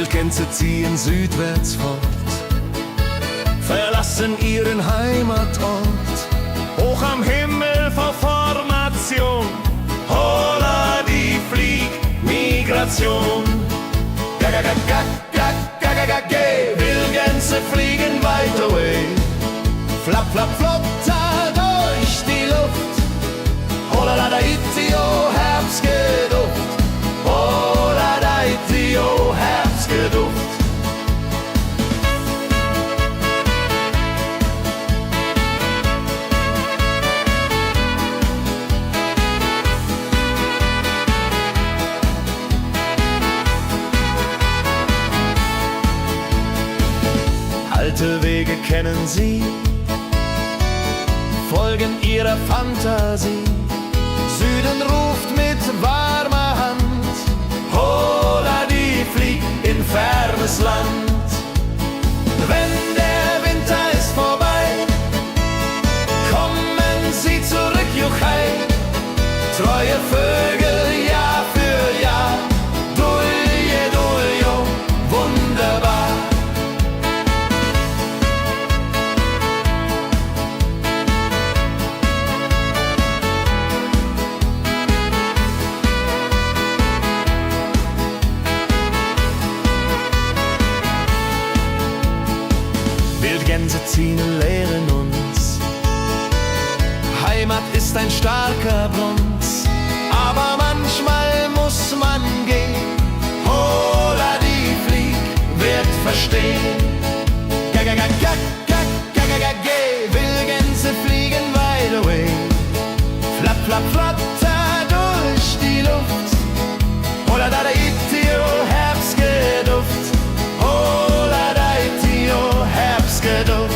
Wildgänse ziehen südwärts fort, verlassen ihren Heimatort. Hoch am Himmel vor Formation, holla die Fliegmigration. Gag, Wildgänse fliegen weit away. Flap, flap, flop, da durch die Luft. Holla da itio, Herbstgeduft. Holla da itio, Herbstgeduft. Alte Wege kennen sie, folgen ihrer Fantasie. Süden ruft mit warmer Hand, holla die flieg in fernes Land. Wenn der Winter ist vorbei, kommen sie zurück, Juchai. Treue Vögel, Jahr für Jahr, dulje, duljo, wunderbar. Wildgänse ziehen, lehren uns, Heimat ist ein starker Bronz, aber manchmal muss man gehen. Holla die Flieg wird verstehen. Wildgänse fliegen wide away. Flap, flap, flatter durch die Luft. Holla da itio, Herbstgeduft. Holla da itio, Herbstgeduft.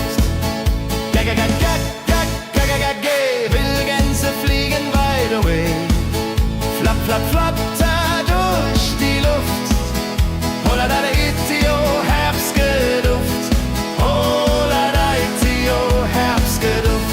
Wildgänse fliegen wide away. Flap, flap, flatter durch die Luft. Holla da itio, Herbstgeduft. Holla da itio, Herbstgeduft.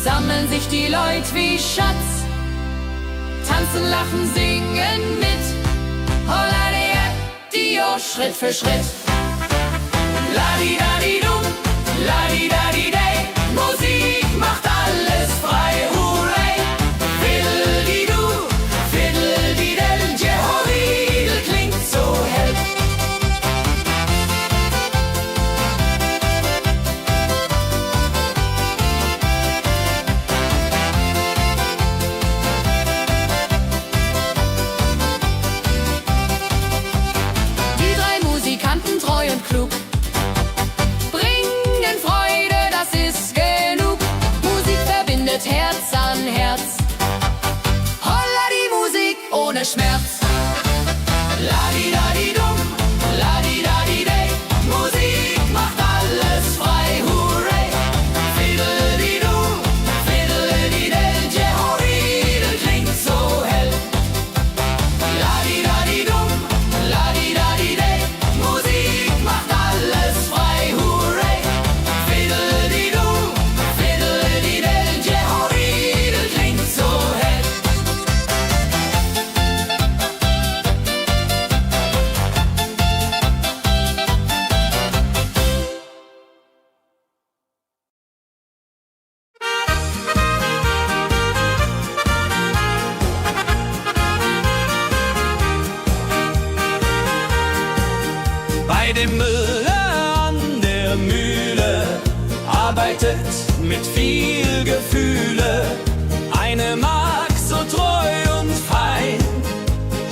Sammeln sich die Leute wie Schatz, tanzen, lachen, singen mit. Holla Dio, Schritt für Schritt. Ladi-dadi-dum, ladi-dadi-day, Musik macht alles frei, hurray. Fiddle-di-du, fiddle-di-del, Jehoridel klingt so hell. Treu und klug, bringen Freude, das ist genug. Musik verbindet Herz an Herz. Holla die Musik ohne Schmerz. Ladi-dadi-dum, ladi-dadi-day, Musik macht alles frei, hurray. Fiddle-di-du, fiddle-di-del, Jehoridel klingt so dem Müller an der Mühle, arbeitet mit viel Gefühle. Eine Magd so treu und fein,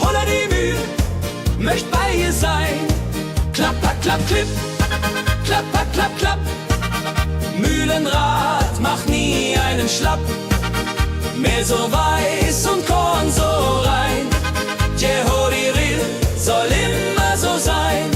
Holla die Mühl möcht bei ihr sein. Klapper, klapp, klipp, klapper, klapp, klapp. Mühlenrad macht nie einen Schlapp. Mehr so weiß und Korn so rein. Jehoriril soll immer so sein.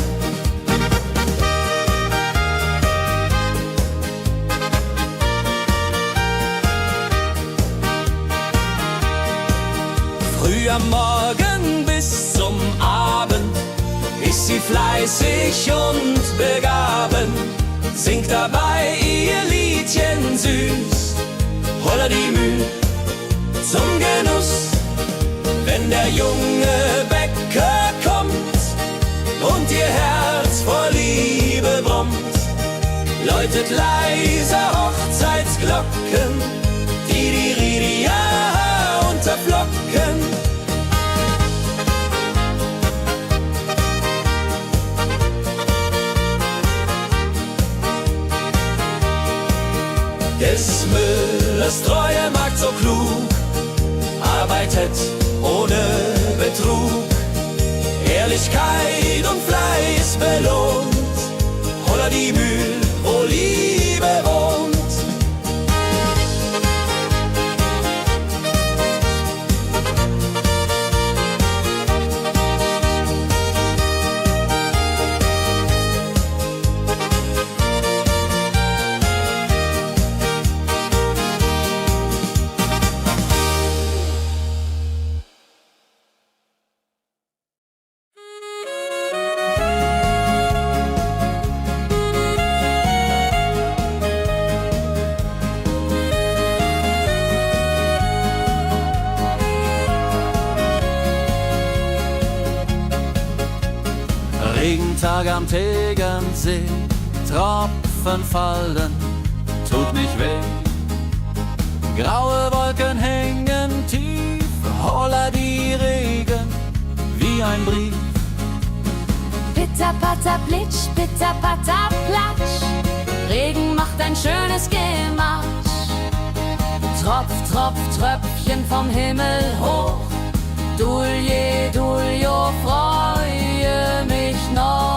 Früh am Morgen bis zum Abend ist sie fleißig und begaben, singt dabei ihr Liedchen süß. Holla die Mühl zum Genuss, wenn der junge Bäcker kommt und ihr Herz vor Liebe brummt, läutet leiser Hochzeitsglocken, die Ridia unterflocken. Des Müllers treue Magd so klug, arbeitet ohne Betrug, Ehrlichkeit und Fleiß belohnt. Holla die Mühl, wo Liebe wohnt. Regentag am Tegernsee, Tropfen fallen, tut nicht weh. Graue Wolken hängen tief, holla die Regen wie ein Brief. Pitter, patter, plitsch, pitter, patter, platsch. Regen macht ein schönes Gematsch. Tropf, tropf, Tröpfchen vom Himmel hoch. Dulje, Duljo, freue mich noch.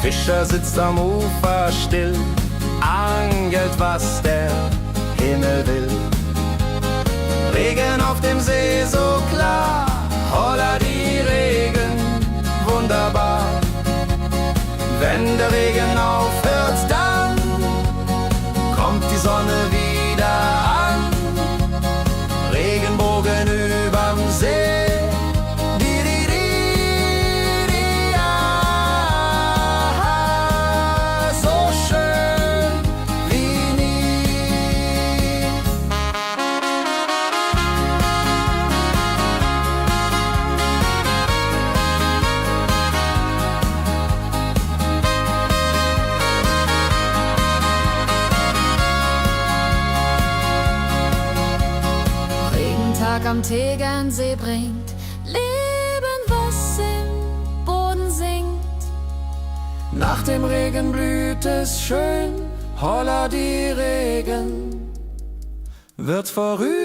Fischer sitzt am Ufer still, angelt, was der Himmel will. Regen auf dem See so klar, holla die Regen, wunderbar. Wenn der Regen aufhört, dann kommt die Sonne wieder an. Regenbogen überm See. Am Tegernsee bringt Leben, was im Boden singt. Nach dem Regen blüht es schön, holla die Regen wird vorübergehen.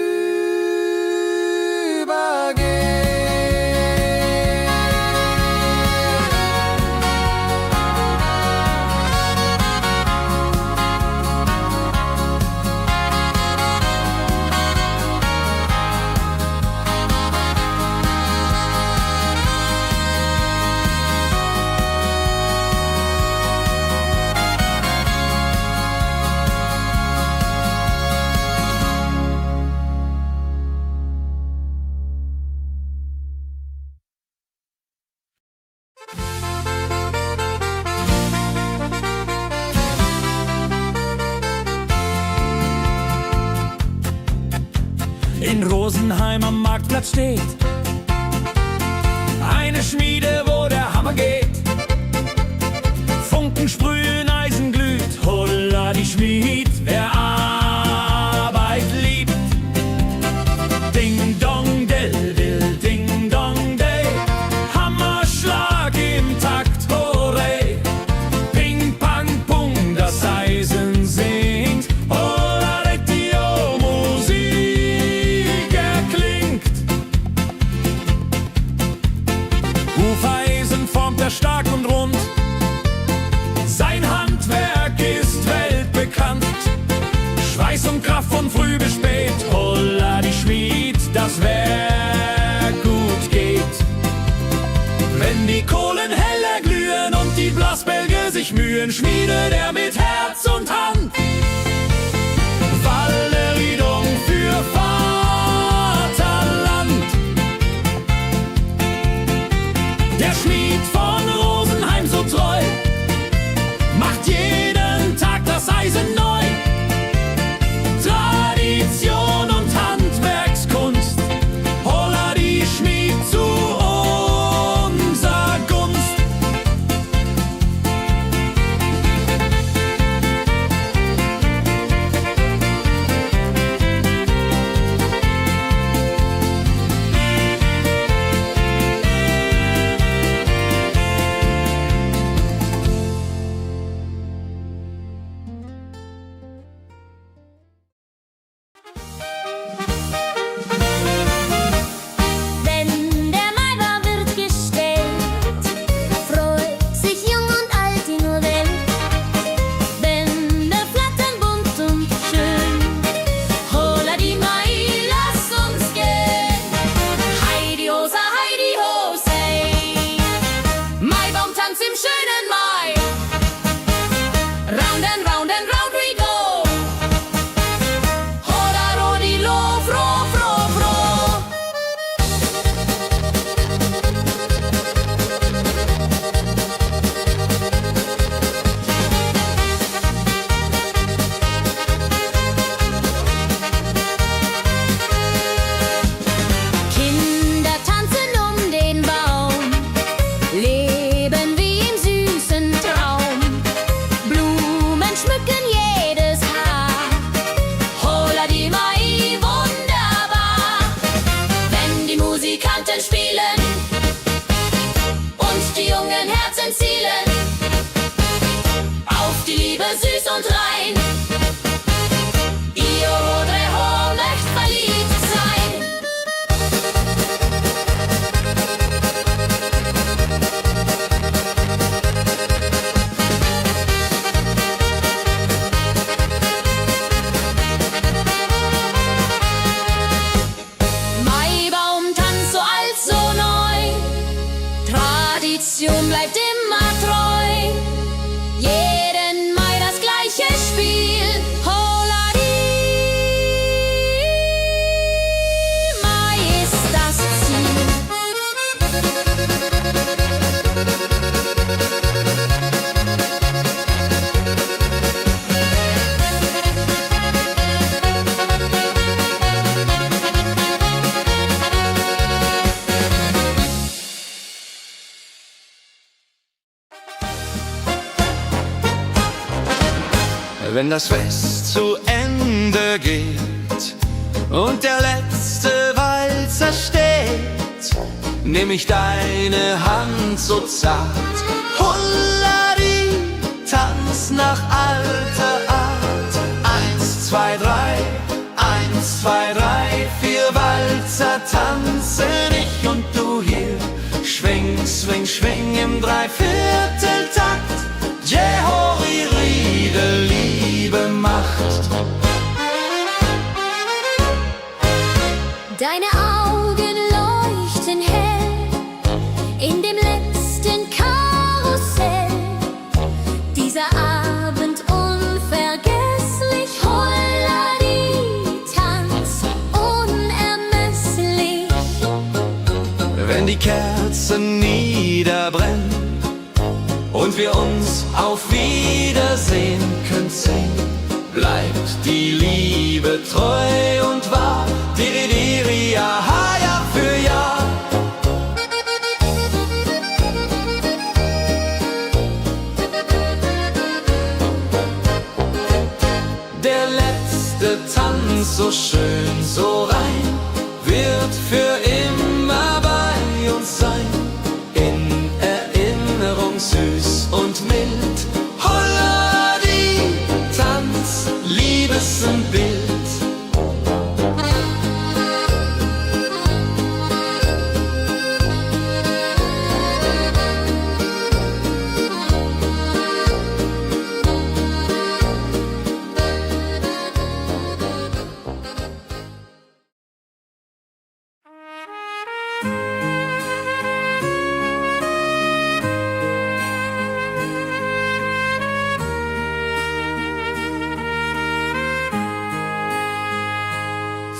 in Rosenheim am Marktplatz steht. Eine Schmiede, wo der Hammer geht. Funken sprühen, Eisen glüht, holla die Schmied, wer Arbeit liebt. Ding dong del dill, ding dong day, Hammerschlag im Takt, hooray. Ping pang pung, das Eisen singt, holla die Musik erklingt. Hufeisen formt er stark und rund, sein Handwerk ist weltbekannt. Schweiß und Kraft von früh bis spät, holla die Schmied, das Werk gut geht. Wenn die Kohlen heller glühen und die Blasbälge sich mühen, schmiedet er mit Herz und Hand Walleriedung für Vaterland. Der Schmied von Rosenheim so treu macht jeden Tag das Eisen neu. Tradition und Handwerkskunst, holla die Schmied zu unser Gunst. Wenn der Maibaum wird gestellt, freut sich jung und alt die nur Welt. Bänder flattern bunt und schön, holla die Mai, lass uns gehen. Heidi Hosa, Heidi Hosey, Maibaumtanz im schönen Mai. Round and round and round we go. Holla Rodi lo, fro, fro, fro. Kinder tanzen um den Baum, leben wie im süßen Traum. Blumen schmücken jedes Haar, holla die Mai, wunderbar. Wenn die Musikanten spielen und die jungen Herzen zielen auf die Liebe süß und rein. Ihr Hodre Ho möcht verliebt sein. Maibaumtanz so alt, so neu, Tradition bleibt immer treu. Jeden Mai das gleiche Spiel, holla die Mai ist das Ziel. Wenn das Fest zu Ende geht und der letzte Walzer steht, nehm ich deine Hand so zart, Hullari, tanz nach alter Art. 1, 2, 3, 1, 2, 3, 4 Walzer tanzen ich und du hier. Schwing, swing, schwing im Dreivierteltakt. Jehori Riede, Liebe macht. Deine Augen leuchten hell in dem letzten Karussell. Dieser Abend unvergesslich, Holladi, Tanz unermesslich. Wenn die Kerzen niederbrennen und wir uns auf Wiedersehen können sehen, bleibt die Liebe treu und wahr. Diri, Jahr für Jahr. Der letzte Tanz, so schön, so rein, wird für immer bei uns sein. In Erinnerung süß und mild. Holla die Tanz, Liebesbild.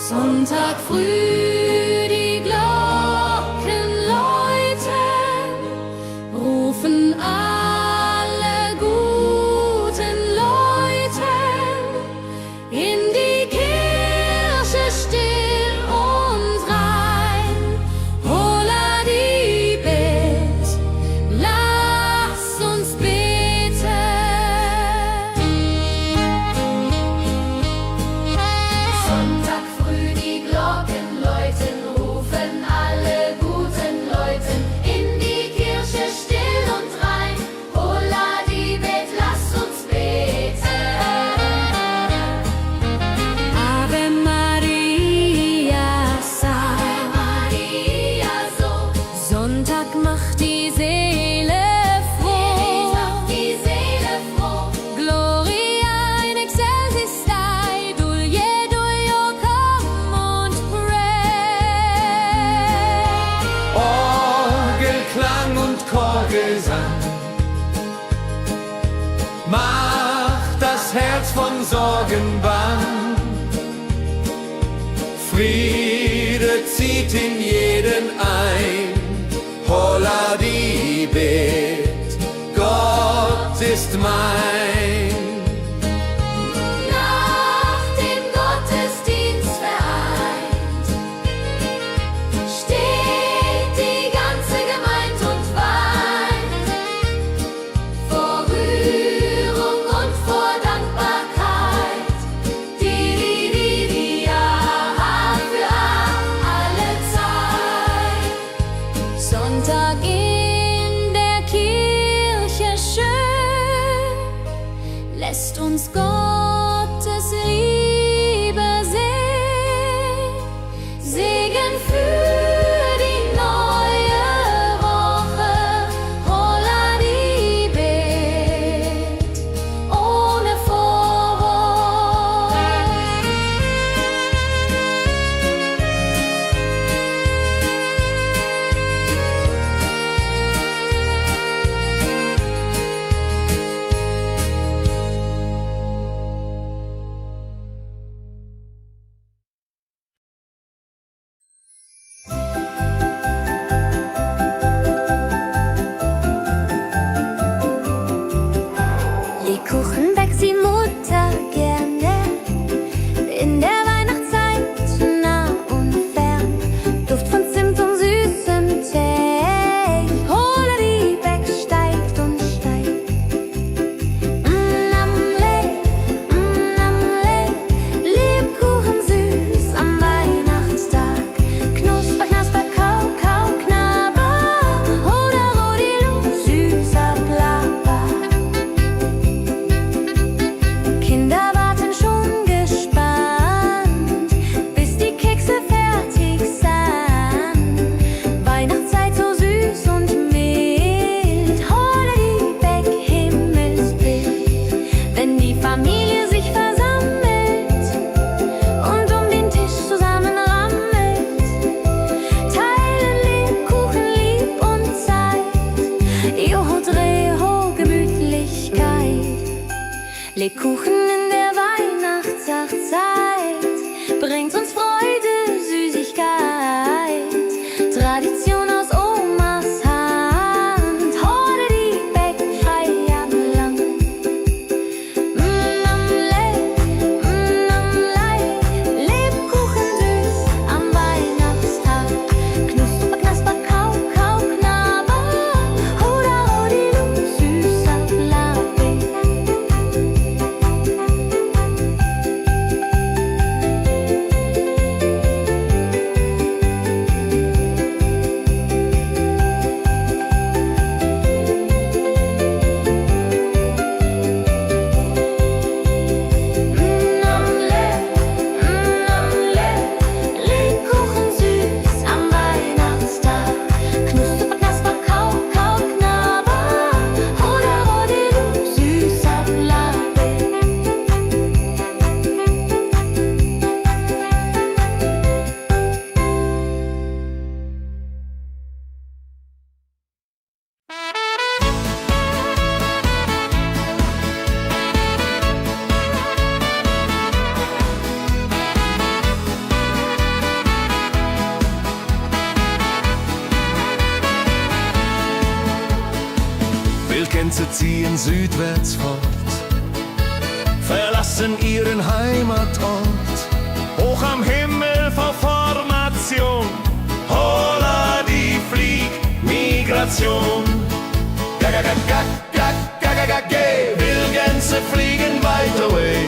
Sonntag früh, die Glocken läuten, rufen alle guten Leute in die Kirche still und rein. Holla die Bet, lass uns beten. Sonntag früh, die Glocken läuten, rufen alle guten Leute in die Kirche still und rein. Holla die Bet, lass uns beten. Ave Maria, Ave Maria, so. Sonntag macht die Seele froh. Die Seele froh. Gloria in excelsis Dei, Dulio, come und pray. Orgelklang und Chorgesang macht das Herz von Sorgen bang. Friede zieht in jeden ein. Holla die Bet, Gott ist mein. Nach dem Gottesdienst vereint steht die ganze Gemeinde und weint vor Rührung und vor Dankbarkeit. Die Jahr für alle Zeit. Sonntag in der Kirche schön lässt uns Gottes Liebe sehen. Segen für die neue Woche. Holla die Bet ohne Vorwurf. Lebkuchen backt die Mutter gerne in der Weihnachtszeit, nah und fern. Duft von Zimt und süßem Tee. Holla die Beck steigt und steigt. Lebkuchen süß am Weihnachtstag. Knusper, knasper, kau, kau, knabber. Holla, rodilu, süßer Plapper. Kinder warten schon gespannt, bis die Kekse fertig sind. Weihnachtszeit so süß und mild. Holla die Beck, Himmelsbild. Wenn die Familie sich versammelt und um den Tisch zusammenrammelt, teilen Lebkuchen lieb und Zeit. Joho, Dreho, Gemütlichkeit. Lebkuchen in der Weihnachtszeit bringt uns Freude, Süßigkeit. Tradition aus Omas Hand. Holla die Beck, frei am Land. Lebkuchen süß am Weihnachtstag. Wildgänse ziehen südwärts fort, verlassen ihren Heimatort. Hoch am Himmel vor Formation, holla die Fliegmigration. Wildgänse fliegen weit away,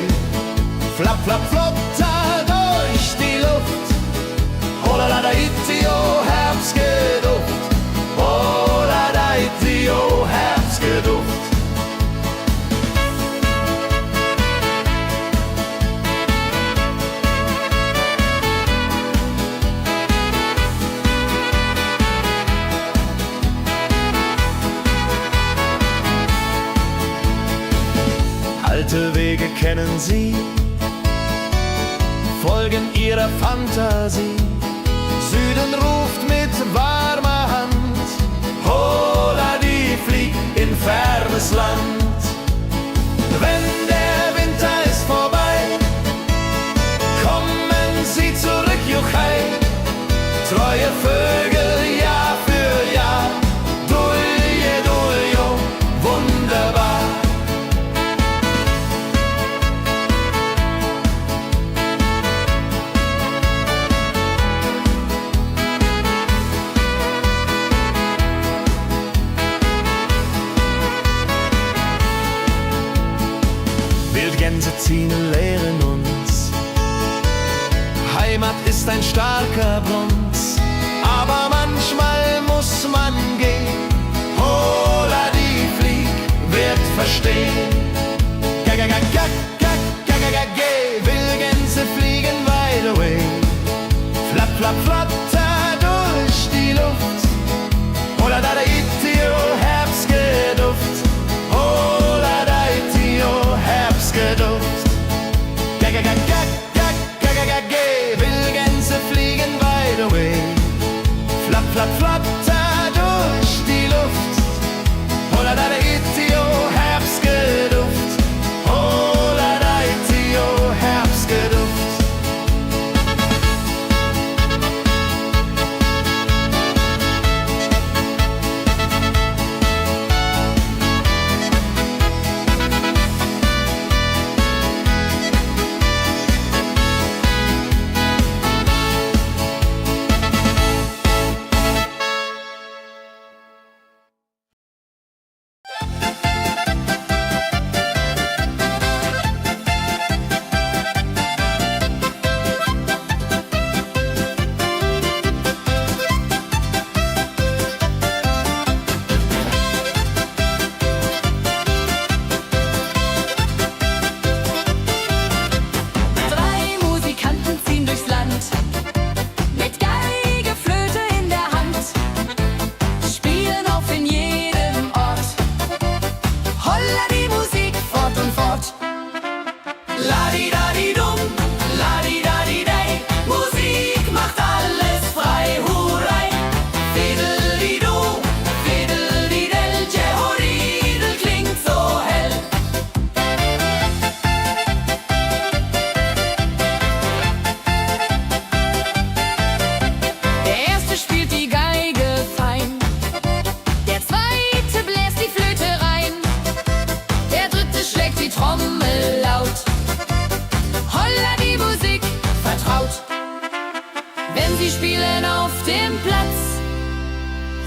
flap, flap, flop, da durch die Luft. Holla da itio, Herbstgeduft. Holla da itio, Herbstgeduft. Alte Wege kennen sie, folgen ihrer Fantasie. Süden ruft mit warmer Hand, holla die flieg in fernes Land. Wenn der Winter ist vorbei, kommen sie zurück, Juchai. Treue Vögel Jahr für Jahr, dulje, duljo, wunderbar. Wildgänse ziehen, lehren uns. Heimat ist ein starker Bronz, aber manchmal muss man gehen. Holla die Flieg wird verstehen. Wildgänse fliegen wide away, flap, flap, flatter durch die Luft. Holla da itio, Herbstgeduft. Holla da itio, Herbstgeduft. Wildgänse fliegen wide away, flap, flap, flatter durch die Luft. Holla da itio, Herbstgeduft. Holla da itio, Herbstgeduft.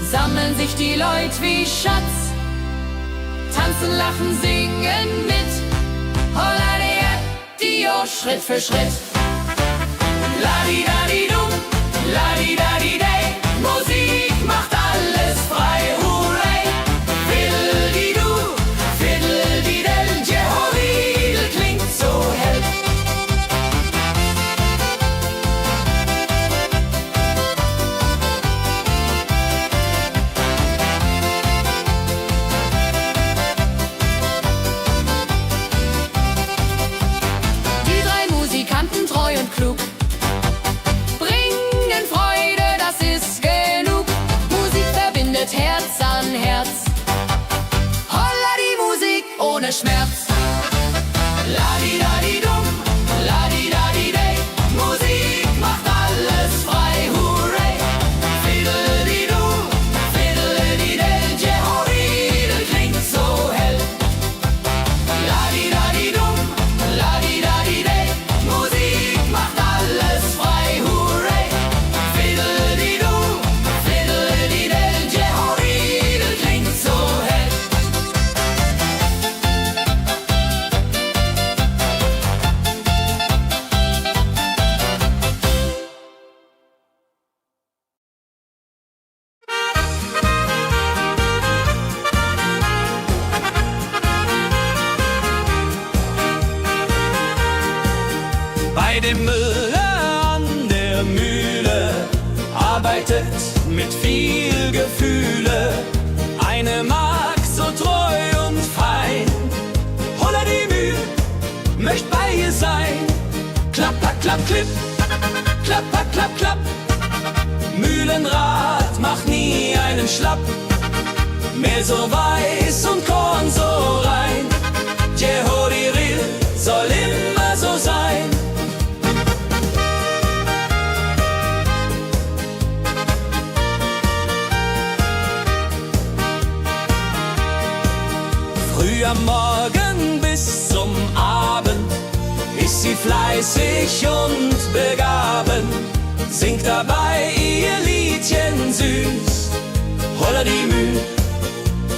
Sammeln sich die Leute wie Schatz, tanzen, lachen, singen mit. Holla Dio, Schritt für Schritt. Ladi-dadi-dum, ladi-dadi-day, Musik macht alles frei, hurray. Fiddle-di-du, fiddle-di-del, Jehoridel klingt so hell. Treu und klug, bringen Freude, das ist genug. Musik verbindet Herz an Herz. Holla die Musik ohne Schmerz. Ladi-dadi-dum, ladi-dadi-day, Musik macht alles frei, hurray. Fiddle-di-du, fiddle-di-del, Jehoridel klingt so klapp, klipp, klapp, klapp, klapp, klapp. Mühlenrad macht nie einen Schlapp. Mehl so weiß und Korn so rein. Jehodiril soll immer so sein. Früh am Morgen bis zum Abend ist sie fleißig und begaben, singt dabei ihr Liedchen süß. Holla die Mühl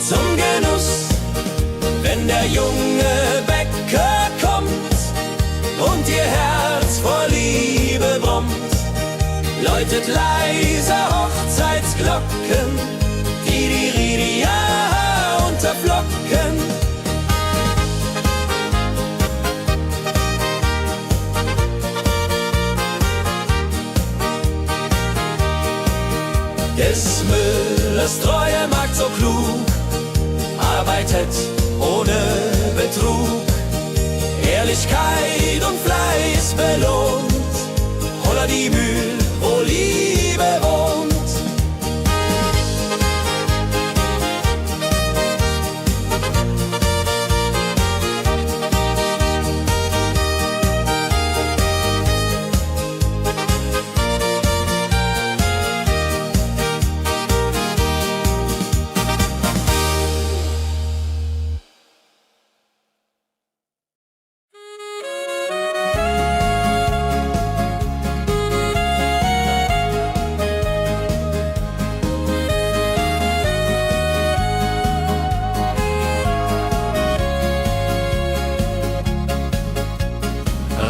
zum Genuss, wenn der junge Bäcker kommt und ihr Herz vor Liebe brummt, läutet leise Hochzeitsglocken, die Ridia unterflocken. Des Müllers treue Magd so klug, arbeitet ohne Betrug, Ehrlichkeit und Fleiß belohnt. Holla die Mühl, wo Liebe wohnt.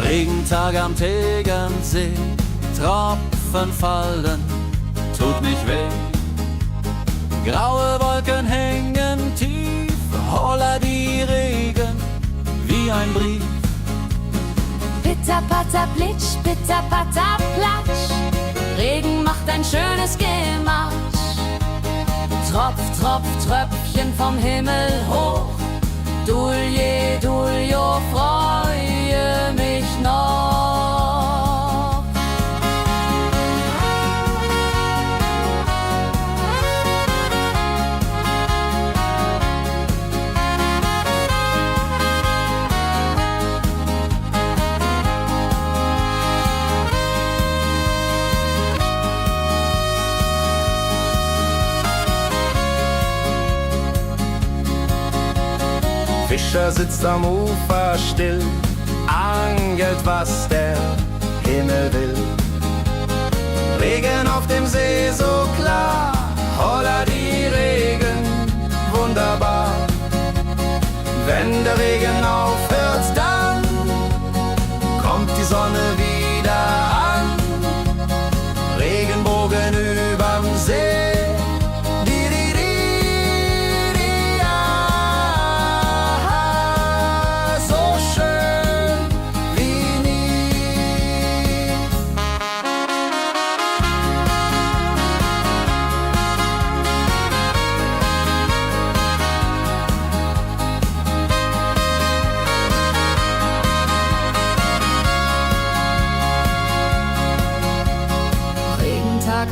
Regentag am Tegernsee, Tropfen fallen, tut nicht weh. Graue Wolken hängen tief, holla die Regen wie ein Brief. Pitter, patter, plitsch, pitter, patter, platsch. Regen macht ein schönes Gematsch. Tropf, Tropf, Tröpfchen vom Himmel hoch. Dulje, Duljo, freue mich noch. Fischer sitzt am Ufer still, angelt, was der Himmel will. Regen auf dem See so klar, holla die Regen, wunderbar. Wenn der Regen aufhört, dann kommt die Sonne wieder an. Regenbogen überm See.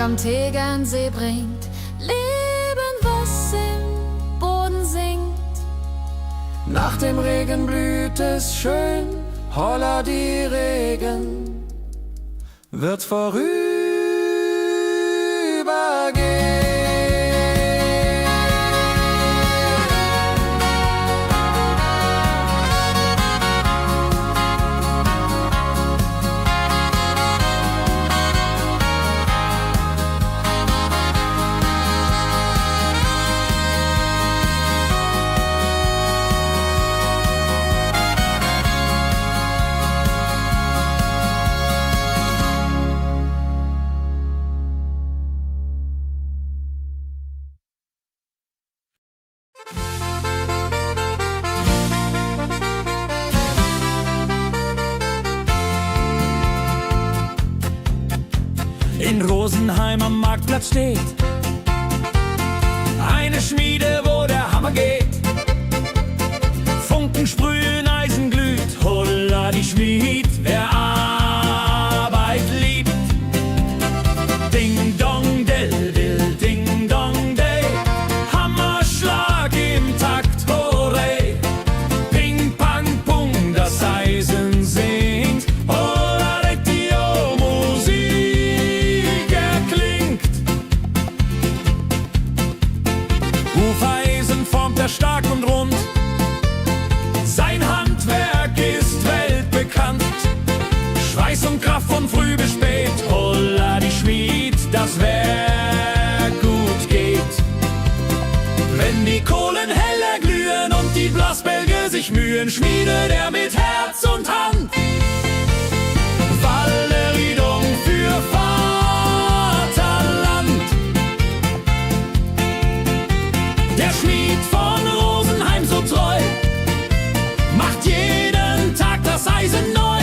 Am Tegernsee bringt Leben, was im Boden singt. Nach dem Regen blüht es schön, holla die Regen wird vorübergehen. In Rosenheim am Marktplatz steht eine Schmiede, wo der Hammer geht. Funken sprühen, Eisen glüht, holla die Schmied, wer er stark und rund. Sein Handwerk ist weltbekannt. Schweiß und Kraft von früh bis spät. Holla die Schmied, das Werk gut geht. Wenn die Kohlen heller glühen und die Blasbälge sich mühen, schmiedet er mit Herz und Hand Walleriedung für Vaterland. Der Schmied von Rosenheim so treu macht jeden Tag das Eisen neu.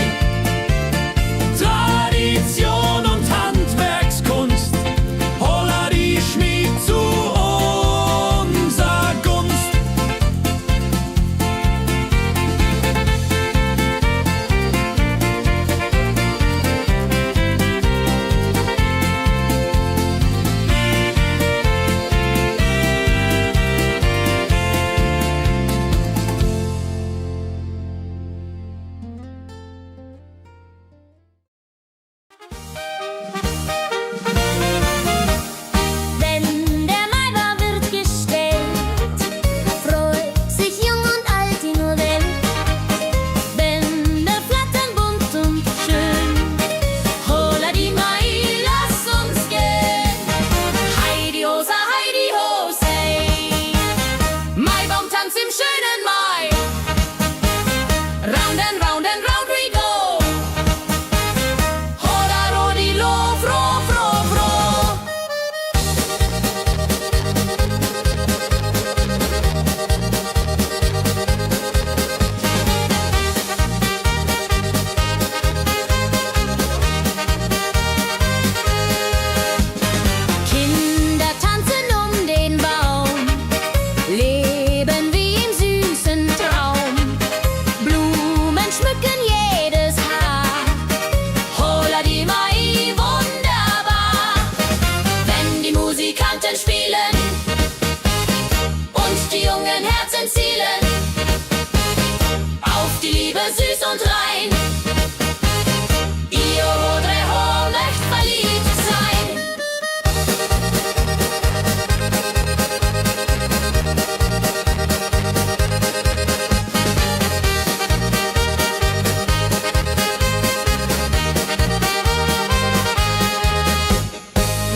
Tradition und Handwerkskunst, holla die Schmied zu unser Gunst. Wenn der Maibaum wird gestellt, freut sich jung und alt die nur Welt. Bänder flattern bunt und schön, holla die Mai, lass uns gehen. Heidi Hosa, Heidi Hosei, Maibaumtanz im schönen Mai. Round and round and round we go. Holla rodilo, fro, fro, fro. Kinder tanzen um den Baum, leben wie im süßen Traum. Blumen schmücken jedes Haar, holla die Mai, wunderbar. Wenn die Musikanten spielen und die jungen Herzen zielen auf die Liebe süß und rein. Io Rodreho möcht verliebt sein.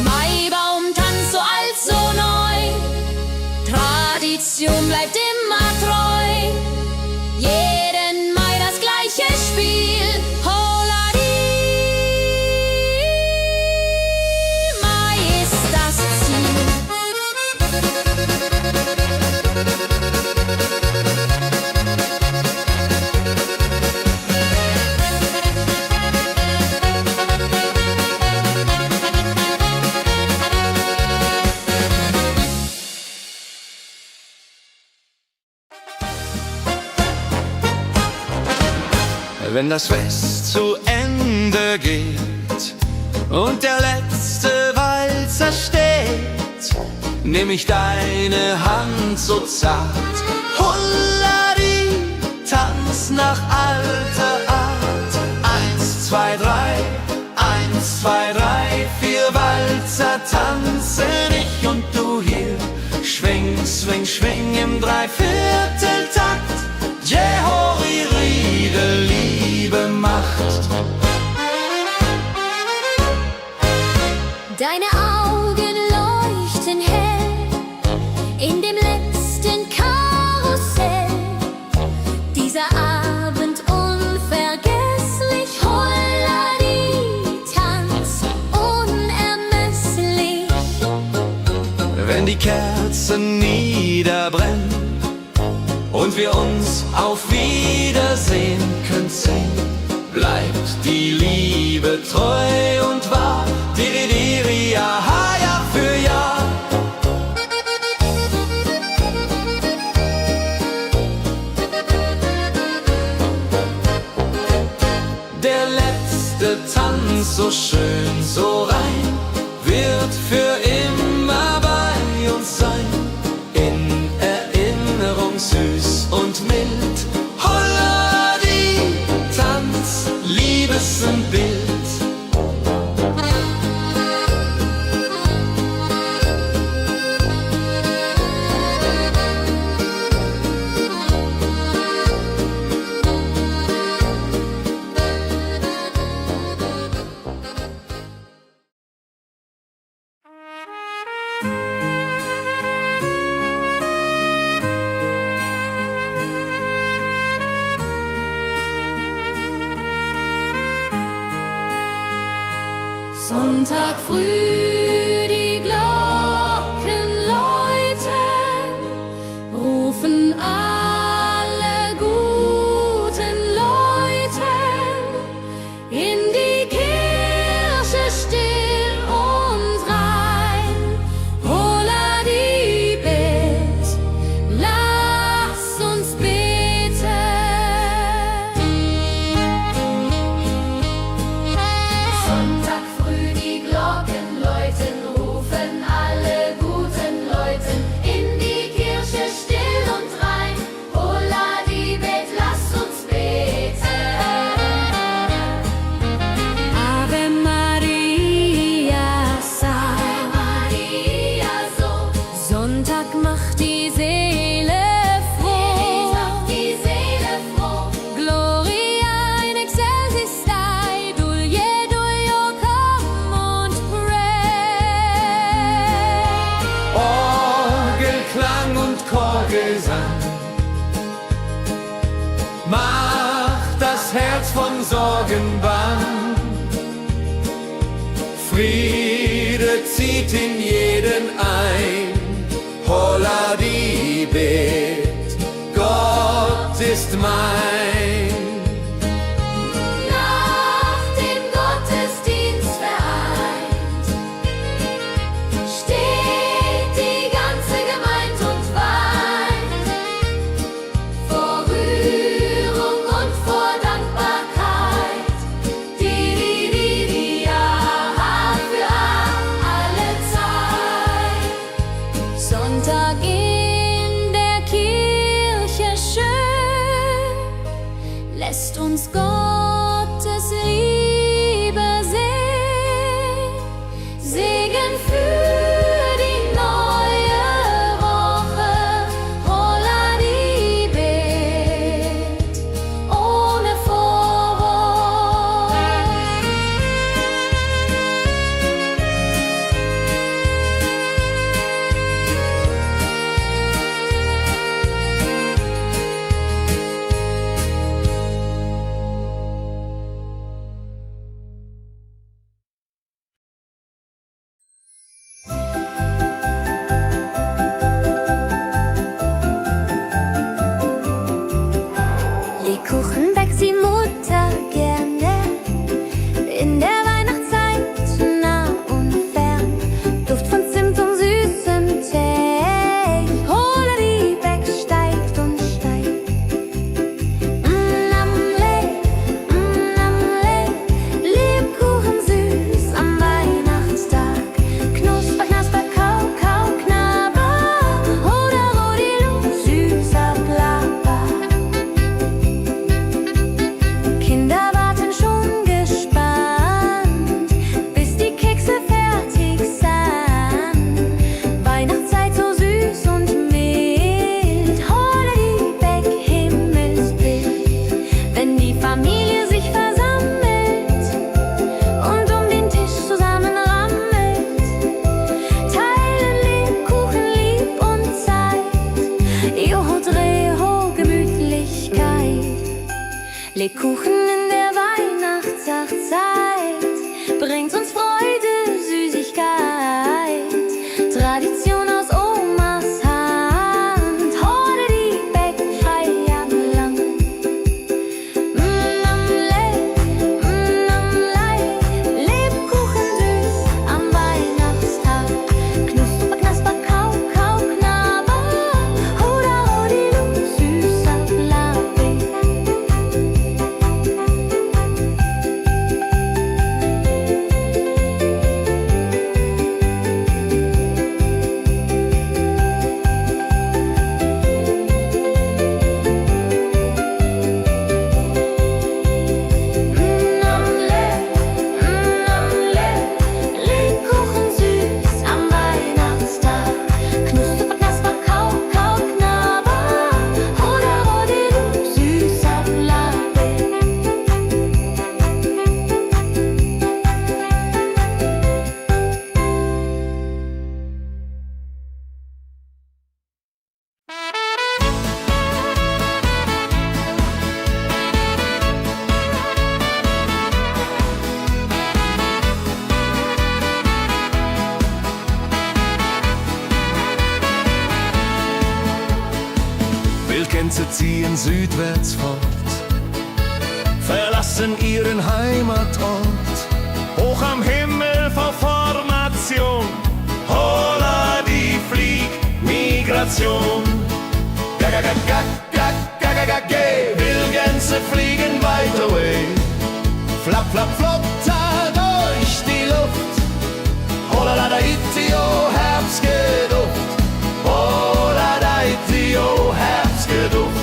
Maibaumtanz so alt, so neu, Tradition bleibt immer treu. Jeden Mai das gleiche Spiel, holla die Mai ist das Ziel. Wenn das Fest zu Ende geht und der letzte Walzer steht, nehm ich deine Hand so zart. Holla die, tanz nach alter Art. 1, 2, 3, 1, 2, 3, 4 Walzer tanzen ich und du hier. Schwing, swing, schwing im Dreivierteltakt. Jehori Riede, Liebe macht. Deine Augen leuchten hell in dem letzten Karussell. Dieser Abend unvergesslich, holla die, tanz unermesslich. Wenn die Kerzen niederbrennen und wir uns auf Wiedersehen können sehen, bleibt die Liebe treu und wahr. Diridiri, aha, Jahr für Jahr. Der letzte Tanz so schön, so rein, wird für immer bei uns sein. In Erinnerung süß und mild. Holla die, Tanz, Liebesbild. Sonntag früh die Glocken läuten, rufen alle guten Leute in die Kirche still und rein. Holla die Bet, lass uns beten. Sonntag früh die Glocken läuten, rufen alle guten Leute in die Kirche still und rein. Holla die Bet, lass uns beten. Ave Maria, Ave Maria, so Sonntag macht die Seele froh. macht die Seele froh. Gloria in excelsis Dei, Dulio, come und pray. Orgelklang und Chorgesang macht das Herz von Sorgen bang. Friede zieht in jeden ein. Holla die Bet, Gott ist mein. Nach dem Gottesdienst vereint steht die ganze Gemeinde und weint vor Rührung und vor Dankbarkeit. Die ja für alle Zeit. Sonntag in der Kirche schön, lässt uns Gottes Liebe sehen. Segen für die neue Woche, holla die Bet, ohne Vorwurf. Lebkuchen backt die Mutter gerne in der Weihnachtszeit, nah und fern. Duft von Zimt und süßem Tee. Holla die Beck steigt und steigt. Lebkuchen süß am Weihnachtstag. Knusper, knasper, kau, kau, knabber. Hoda, rodilu, süßer Plapper. Kinder warten schon gespannt, bis die Kekse fertig sind. Weihnachtszeit so süß und mild, holla die Beck, Himmelsbild. Wenn die Familie sich versammelt und um den Tisch zusammen rammelt, teilen Lebkuchen lieb und Zeit. Joho, Dreho, Gemütlichkeit. Lebkuchen in der Weihnachtszeit bringt uns Freude, Süßigkeit. Tradition aus Omas Hand, holla die Beck, Feierlang. Lebkuchen süß am Weihnachtstag. Knusper, knasper, kau, kau, knabber. Hoda, rodilu, süßer Plapper. Wildgänse ziehen südwärts fort, verlassen ihren Heimatort. Hoch am Himmel vor Formation, holla die Fliegmigration. Wildgänse fliegen weit away, flap, flap, flop, da durch die Luft. Holla da itio, Herbstgeduft. Holla da itio, Herbstgeduft.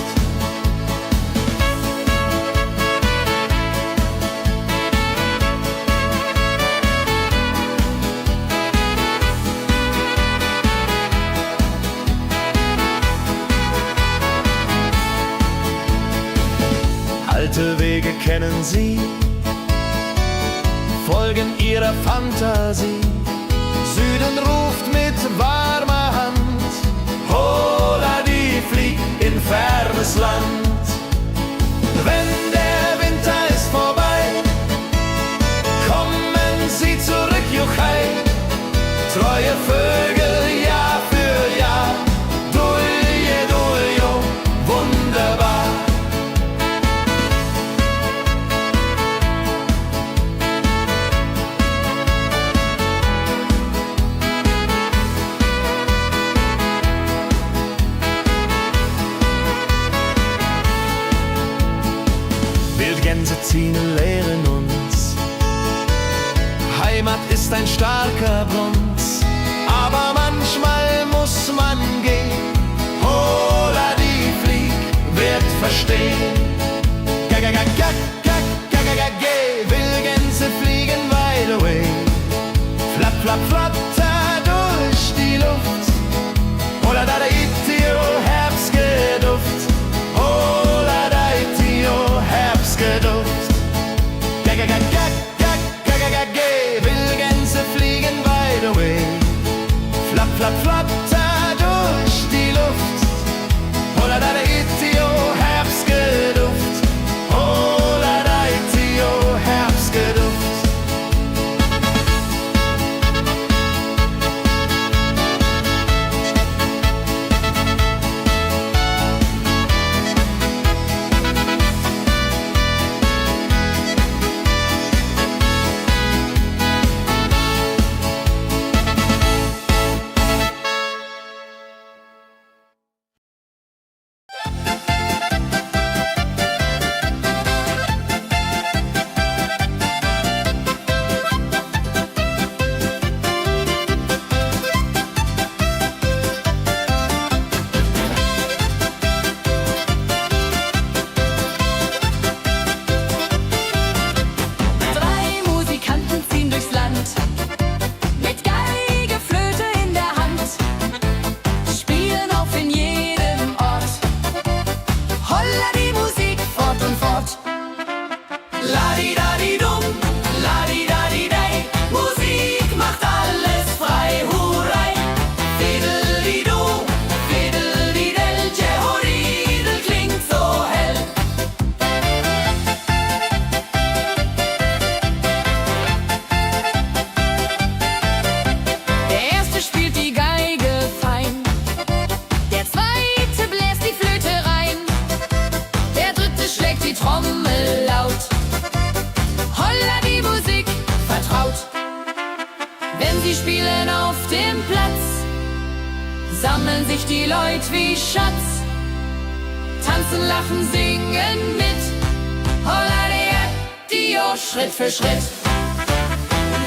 Alte Wege kennen sie, folgen ihrer Fantasie. Süden ruft mit warmer Hand, holla die flieg in fernes Land. Wenn der Winter ist vorbei, kommen sie zurück, Juchai. Treue Vögel Jahr für Jahr, dulje, duljo, wunderbar. Wildgänse ziehen, lehren uns. Heimat ist ein starker Bund, aber manchmal muss man gehen. Holla die Flieg wird verstehen. Wildgänse fliegen wide away, flap, flap, flatter durch die Luft. Holla da itio, Herbstgeduft. Holla da itio, Herbstgeduft. Wildgänse fliegen wide away, flap, flap, flatter durch die Luft. Holla da itio, Herbstgeduft. Holla da itio, Herbstgeduft. sammeln sich die Leute wie Schatz, tanzen, lachen, singen mit. Holla Dio, Schritt für Schritt.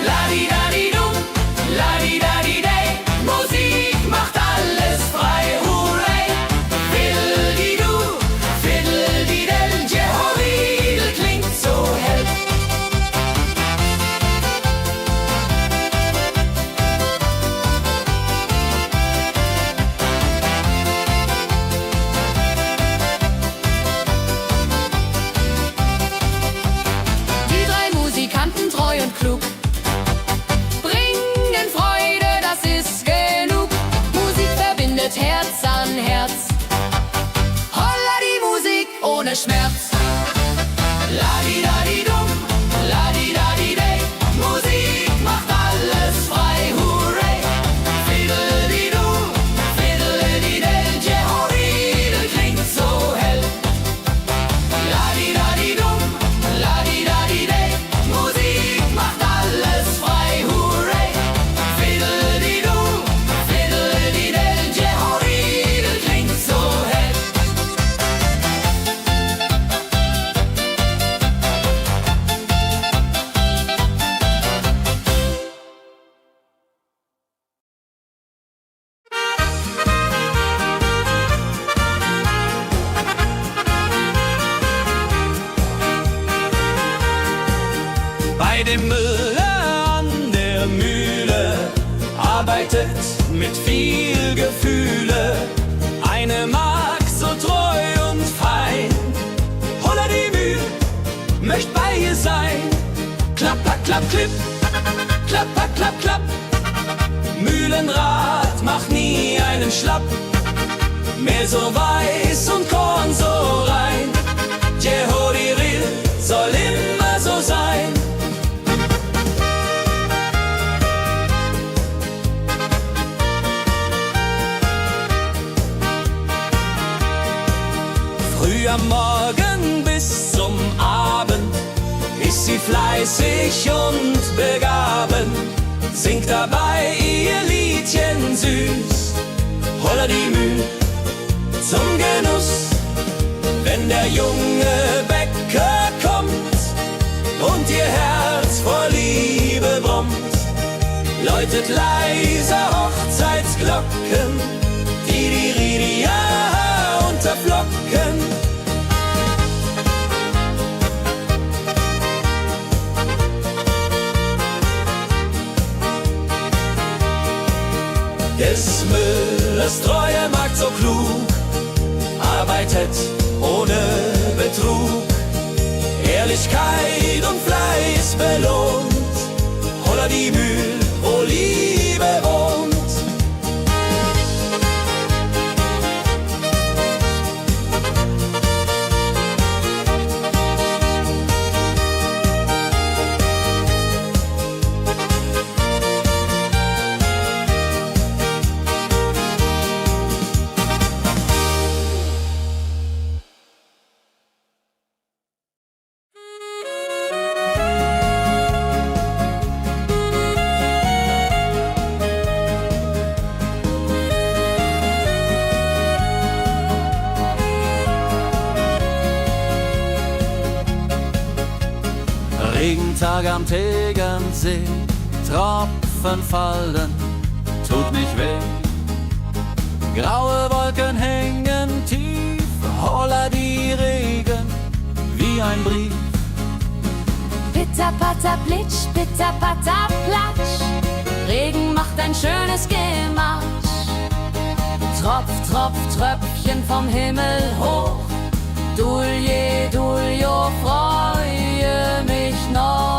Ladi-dadi-dum, ladi-dadi-day, Musik macht alles frei, hurray. Fiddle-di-du, fiddle-di-del, Jehoridel klingt so hell. Die drei Musikanten, treu und klug, bringen Freude, das ist genug. Musik verbindet Herz an Herz. Holla die Musik ohne Schmerz. Ladi-dadi-dum, ladi-dadi-day, Musik macht alles frei, hurray. Fiddle-di-du, fiddle-di-del, Jehoridel klingt so dem Müller an der Mühle arbeitet mit viel Gefühle eine Magd so treu und fein. Holla die Mühl, möcht bei ihr sein. Klapp, klapp, klapp, klipp, klapp, klapp, klapp, klapp. Mühlenrad macht nie einen Schlapp. Mehl so weiß und Korn so rein. Jehodiril soll immer so sein. Früh am Morgen bis zum Abend ist sie fleißig und begaben, singt dabei ihr Liedchen süß. Holla die Mühl zum Genuss, wenn der junge Bäcker kommt und ihr Herz vor Liebe brummt, läutet leiser Hochzeitsglocken, die unterflocken. Des Müllers treue Magd so klug, arbeitet ohne Betrug, Ehrlichkeit und Fleiß belohnt. Holla die Mühl, wo Liebe wohnt. Regentag am Tegernsee, Tropfen fallen, tut nicht weh. Graue Wolken hängen tief, holla die Regen wie ein Brief. Pitter, patter, plitsch, pitter, patter, platsch. Regen macht ein schönes Gematsch. Tropf, Tropf, Tröpfchen vom Himmel hoch. Dulje, Duljo, freue mich noch.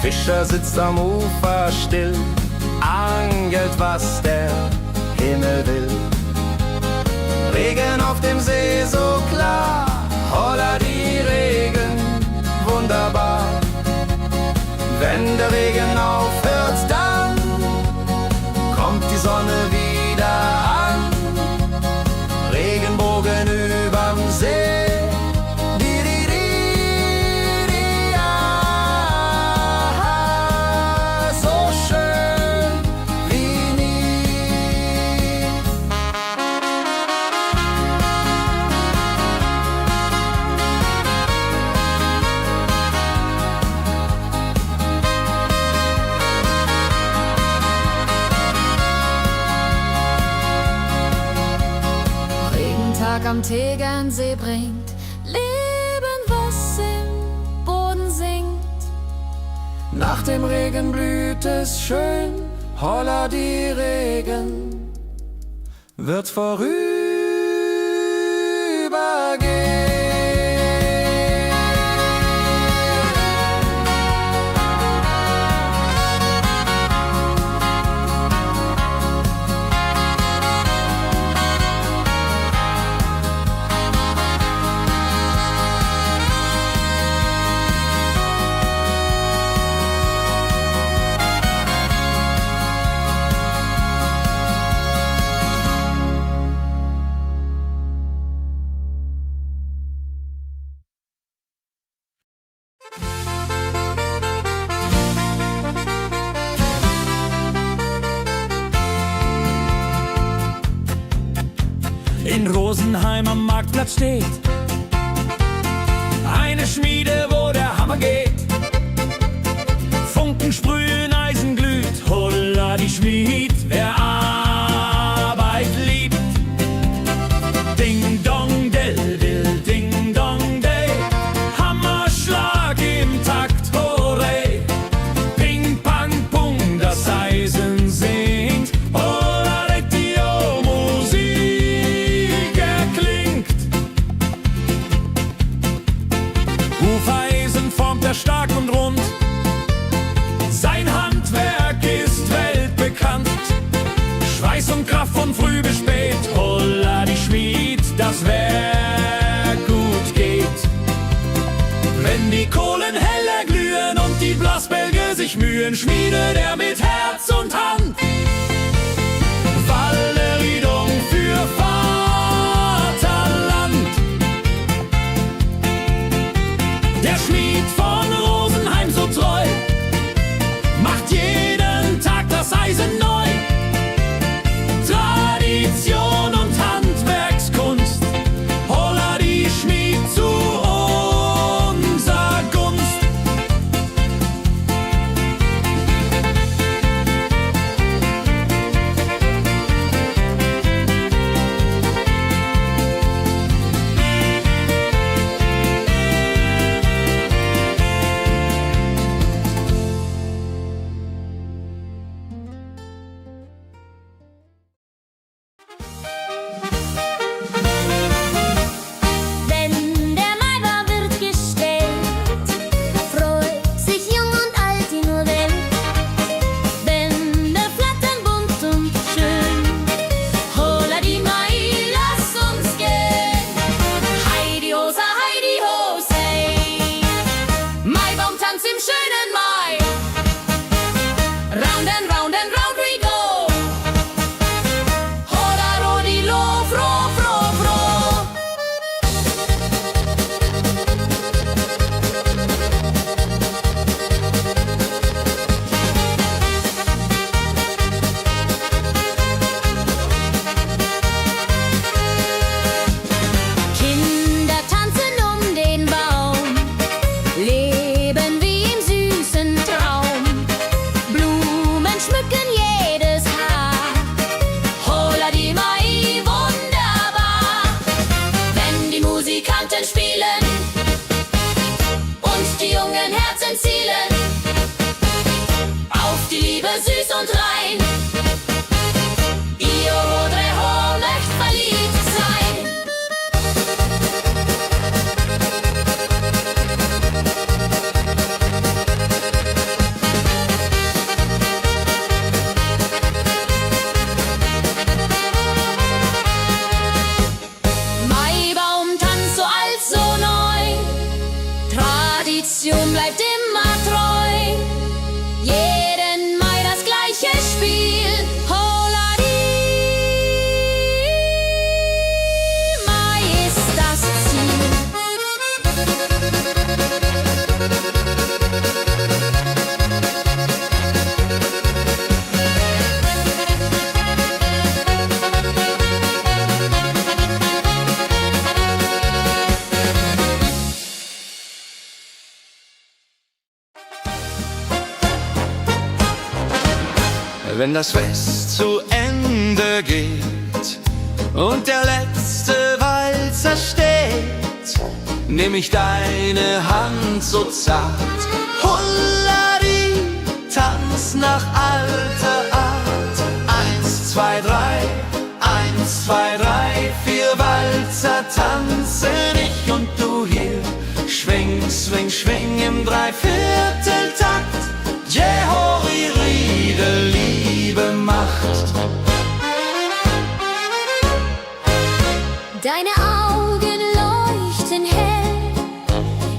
Fischer sitzt am Ufer still, angelt, was der Himmel will. Regen auf dem See so klar, holla die Regen, wunderbar. Wenn der Regen aufhört, dann kommt die Sonne wieder an. Regenbogen überm See. Am Tegernsee bringt Leben, was im Boden singt. Nach dem Regen blüht es schön, holla die Regen wird vorübergehen. in Rosenheim am Marktplatz steht eine Schmiede, wo der Hammer geht. Funken sprühen, Eisen glüht, holla die Schmied, wer Arbeit liebt. Ding dong del dill, ding dong day, Hammerschlag im Takt, hurray. Ping pang pung, das Eisen singt, holla die Musik erklingt. Hufeisen formt er stark und rund, sein Handwerk ist weltbekannt. Schweiß und Kraft von früh bis spät, holla die Schmied, das Werk gut geht. Wenn die Kohlen heller glühen und die Blasbälge sich mühen, schmiedet er mit Herz und Hand Walleriedung für Vaterland. Der Schmied von Rosenheim so treu macht jeden Tag das Eisen neu. Tradition und Handwerkskunst, holla die Schmied zu unser Gunst. Wenn der Maibaum wird gestellt, freut sich jung und alt die nur Welt. Bänder flattern bunt und schön, holla die Mai, lass uns gehen. Heidi Hosa, Heidi Hosey, Maibaumtanz im schönen Mai. Round and round and round we go. Hoda rodi lo, fro, fro, fro. Kinder tanzen den Baum, leben wie im süßen Traum. Blumen schmücken jedes Haar, Holla die Mai, wunderbar. Wenn die Musikanten spielen und die jungen Herzen zielen auf die Liebe süß und rein. Io Rodreho möcht verliebt sein. Maibaumtanz so alt, so neu, Tradition bleibt immer treu. Jeden Mai das gleiche Spiel, holla die Mai ist das Ziel. Wenn das Fest zu Ende geht und der letzte Walzer steht, nehm ich deine Hand so zart, Hulladi, tanz nach alter Art. 1, 2, 3, 1, 2, 3, 4 Walzer tanzen ich und du hier. Schwing, swing, schwing im Dreivierteltakt. Jehori Riede, Liebe macht. deine Augen leuchten hell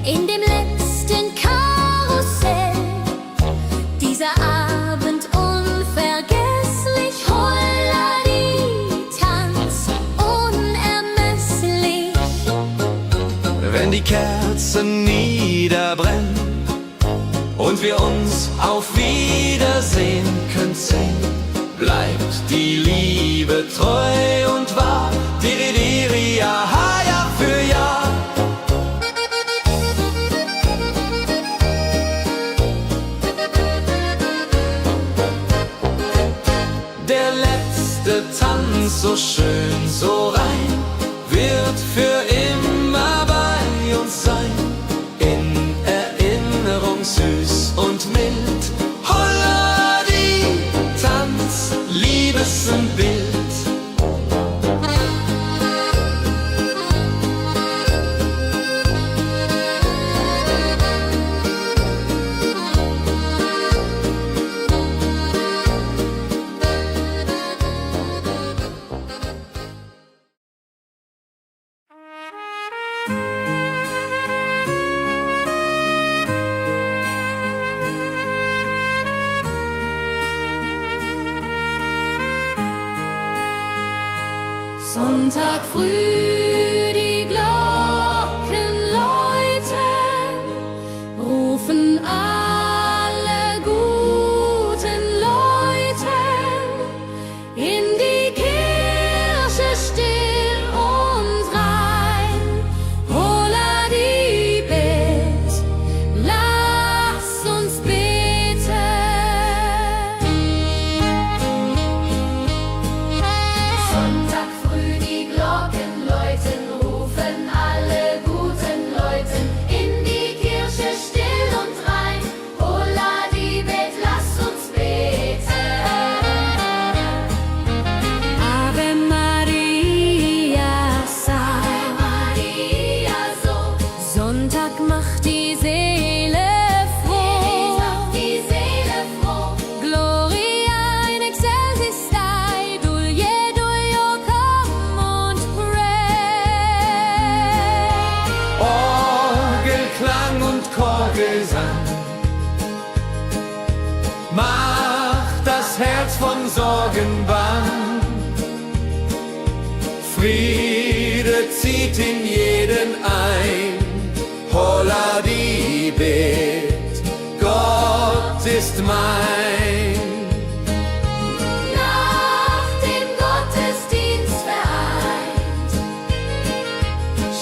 in dem letzten Karussell. Dieser Abend unvergesslich, Holladi, Tanz unermesslich. Wenn die Kerzen niederbrennen und wir uns auf Wiedersehen können sehen, bleibt die Liebe treu und wahr. Diri, ja, Jahr für Jahr. Der letzte Tanz, so schön, so rein, wird für immer bei uns sein. In Erinnerung süß und mild. Holla die Tanz, Liebesbild. Sonntag früh, die Glocken läuten, rufen alle guten Leute in die Kirche still und rein. Holla die Bet, lass uns beten. Sonntag früh die Glocken läuten, rufen alle guten Leute in die Kirche still und rein. Holla die Bet, lass uns beten. Ave Maria, Ave Maria, so Sonntag macht die Seele froh. macht die Seele froh. Gloria in excelsis Dei, Dulio, come und pray. Orgelklang und Chorgesang macht das Herz von Sorgen bang. Friede zieht in jeden ein. Holla die Bet, Gott ist mein. Nach dem Gottesdienst vereint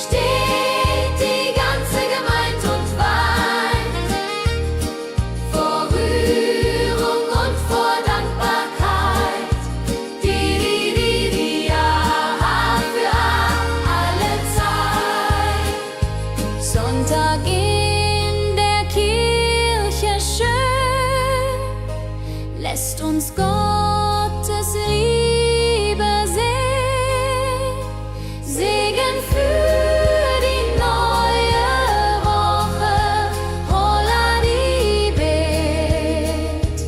steht die ganze Gemeinde und weint vor Rührung und vor Dankbarkeit. Die ja für alle Zeit. Sonntag in der Kirche schön, lässt uns Gottes Liebe sehen. Segen für die neue Woche, holla die Bet,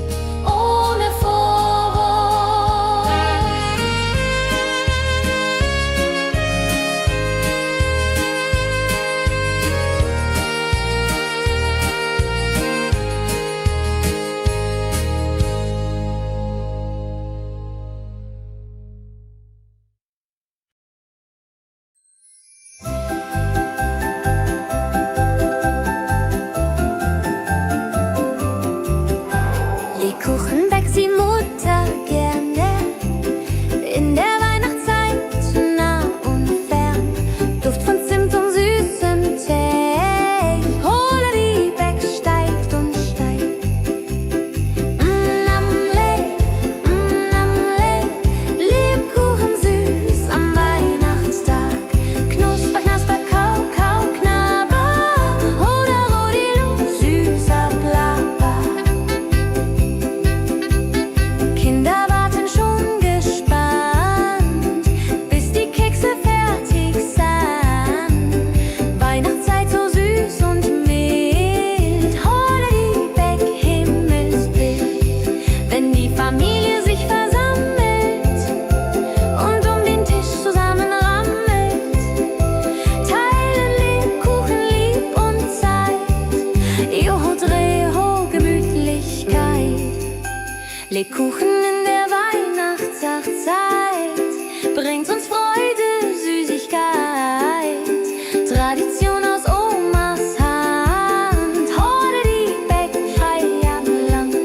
ohne Vorwurf. Lebkuchen backt die Mutter gerne in der Weihnachtszeit, nah und fern. Duft von Zimt und süßem Tee. Holla die Beck steigt und steigt. Lebkuchen süß am Weihnachtstag. Knusper, knasper, kau, kau, knabber. Holla, rodilu, süßer Plapper. Kinder warten schon gespannt, bis die Kekse fertig sind. Weihnachtszeit so süß und mild. Holla die Beck, Himmelsbild. Wenn die Familie sich versammelt und um den Tisch zusammenrammelt, teilen Lebkuchen lieb und Zeit. Joho, Dreho, Gemütlichkeit. Lebkuchen in der Weihnachtszeit bringt uns Freude, Süßigkeit. Tradition aus Omas Hand. Holla die Beck, Feierland.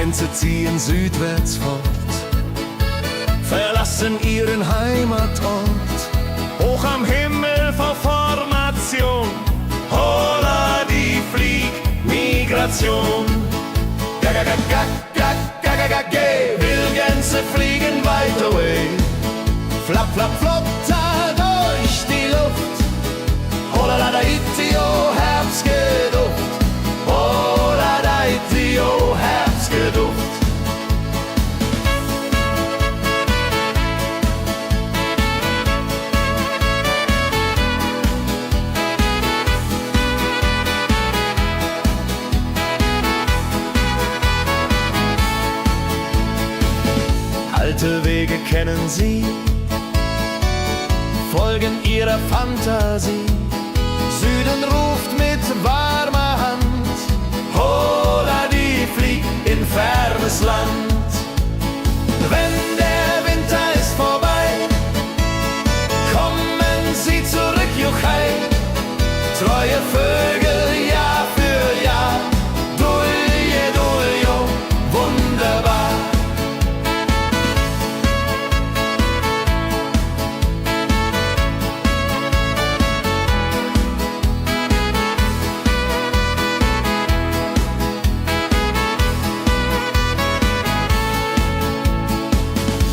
Gänse ziehen südwärts fort, verlassen ihren Heimatort. Hoch am Himmel vor Formation, holla die Fliegmigration. Wildgänse fliegen weit away, flap, flap, flop, da durch die Luft. Holla da da itio, Herbstgeduft. Holla da itio, Herbstgeduft. Alte Wege kennen sie, folgen ihrer Fantasie. Süden ruft mit warmer Hand, holla die flieg in fernes Land. Wenn der Winter ist vorbei, kommen sie zurück, Juchai. Treue Vögel Jahr für Jahr, dulje, duljo, wunderbar.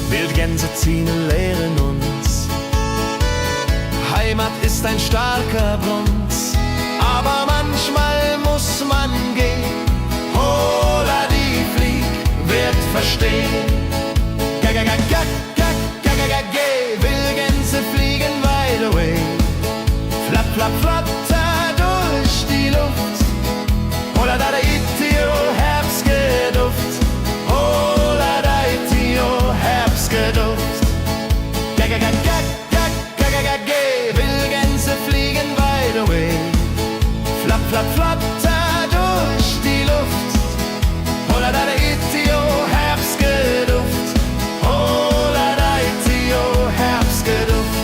Wildgänse ziehen, lehren uns. Heimat ist ein starker Bund, aber manchmal muss man gehen. Holla die Flieg wird verstehen. Wildgänse fliegen wide away, flap, flap, flatter durch die Luft. Holla da da itio, Herbstgeduft. Holla da itio, Herbstgeduft. Wildgänse fliegen wide away, flap, flap, flatter durch die Luft. Holla da da itio, Herbstgeduft. Holla da itio, Herbstgeduft.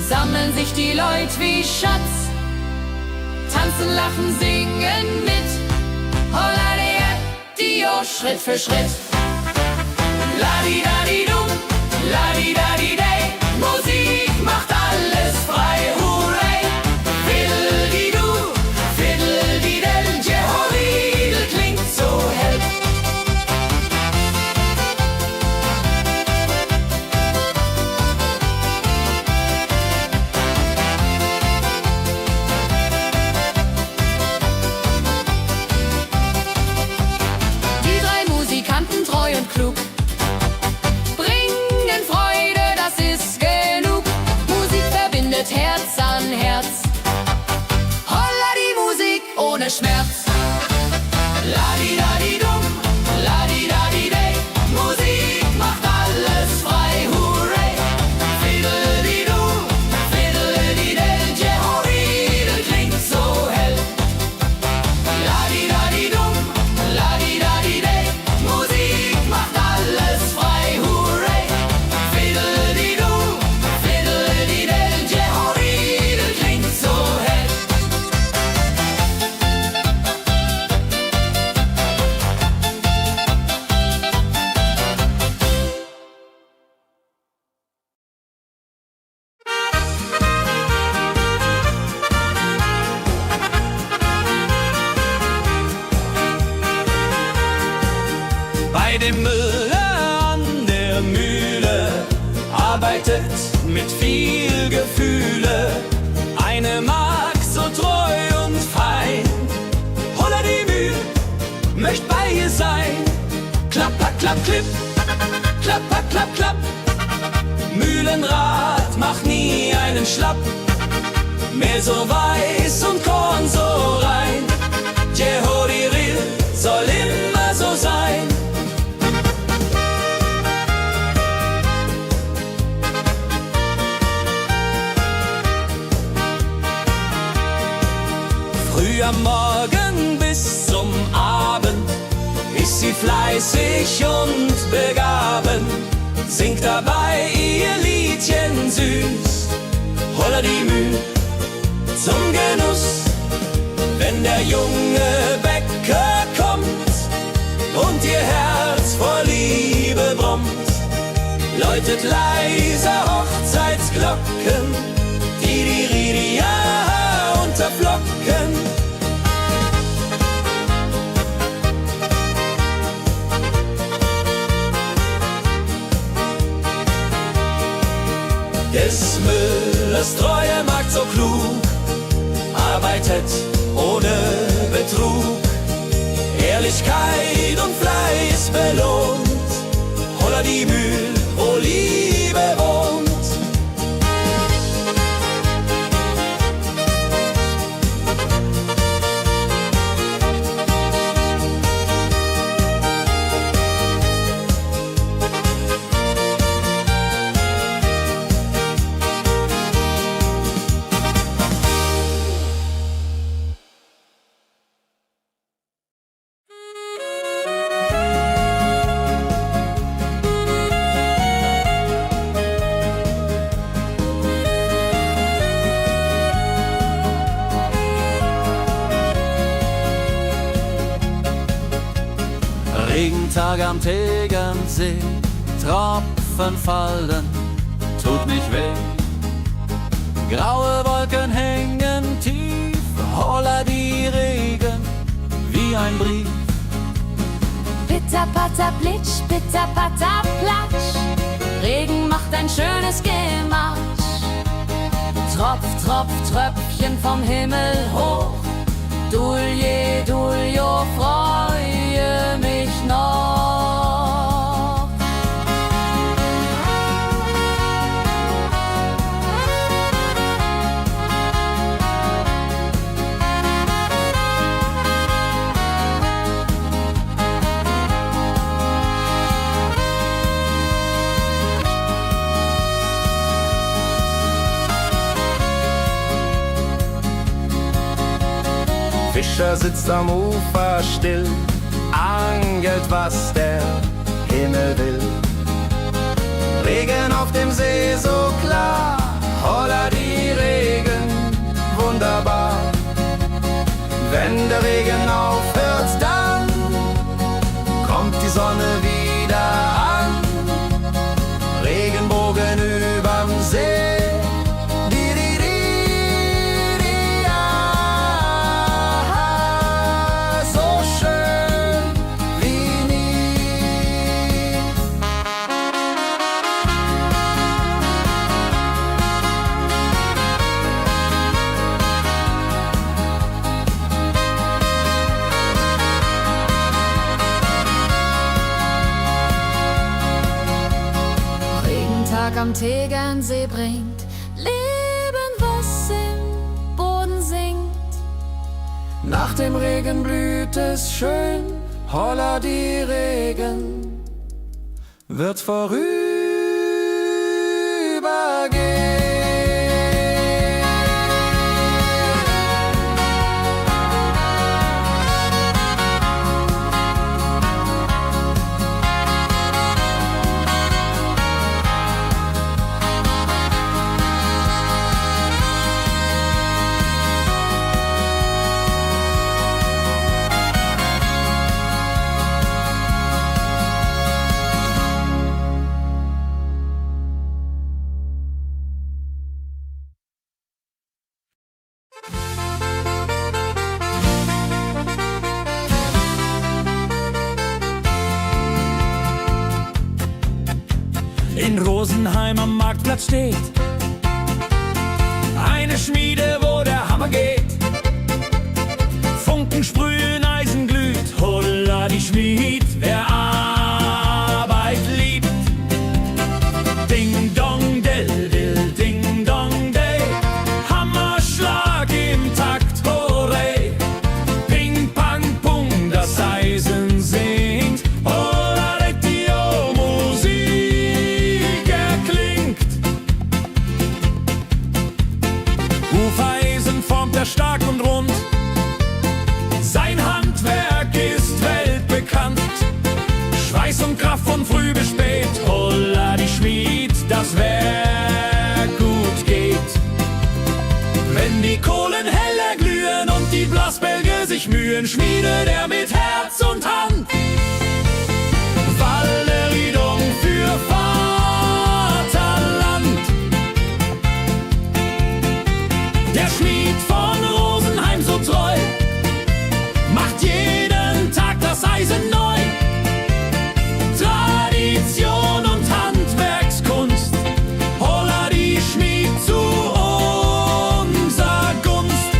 Sammeln sich die Leute wie Schatz, tanzen, lachen, singen mit. Holla Dio, Schritt für Schritt. Ladi-dadi-dum, ladi-dadi-day, Musik macht alles frei, hurray. Fiddle-di-du, fiddle-di-del, Jehoridel klingt so hell. Treu und klug, bringen Freude, das ist genug. Musik verbindet Herz an Herz. Holla die Musik ohne Schmerz. Ladi-dadi-dum, ladi-dadi-day, Musik macht alles frei, hurray. Fiddle-di-du, fiddle-di-del, Jehoridel klingt so dem Müller an der Mühle arbeitet mit viel Gefühle eine Magd so treu und fein. Holla die Mühl, möcht bei ihr sein. Klapp, klapp, klapp, klipp, klapp, klapp, klapp, klapp. Mühlenrad macht nie einen Schlapp. Mehl so weiß und Korn so rein. Jehodiril soll immer so sein. Früh am Morgen bis zum Abend ist sie fleißig und begaben, singt dabei ihr Liedchen süß. Holla die Mühl zum Genuss, wenn der junge Bäcker kommt und ihr Herz vor Liebe brummt, läutet leiser Hochzeitsglocken, die unterflocken. Des Müllers treue Magd so klug, arbeitet ohne Betrug, Ehrlichkeit und Fleiß belohnt. Holla die Mühl, wo Liebe wohnt. Regentag am Tegernsee, Tropfen fallen, tut nicht weh. Graue Wolken hängen tief, holla die Regen wie ein Brief. Pitter, patter, plitsch, pitter, patter, platsch. Regen macht ein schönes Gematsch. Tropf, Tropf, Tröpfchen vom Himmel hoch. Dulje, Duljo, freue mich noch. Fischer sitzt am Ufer still, angelt, was der Himmel will. Regen auf dem See so klar, holla die Regen, wunderbar. Wenn der Regen aufhört, dann kommt die Sonne wieder an. Regenbogen überm See. Am Tegernsee bringt Leben, was im Boden singt. Nach dem Regen blüht es schön, holla die Regen wird vorübergehen. Rosenheim am Marktplatz steht. Eine Schmiede, wo der Hammer geht. Funken sprühen, Eisen glüht, holla die Schmied, wer Arbeit liebt. Ding dong del dill, ding dong day, Hammerschlag im Takt, hooray. Ping pang pung, das Eisen singt, holla die Musik erklingt. Hufeisen formt er stark und rund, sein Handwerk ist weltbekannt. Schweiß und Kraft von früh bis spät, holla die Schmied, das Werk gut geht. Wenn die Kohlen heller glühen und die Blasbälge sich mühen, schmiedet er mit Herz und Hand Walleriedung für Vaterland. Der Schmied von Rosenheim so treu macht jeden Tag das Eisen neu. Tradition und Handwerkskunst, holla die Schmied zu unser Gunst.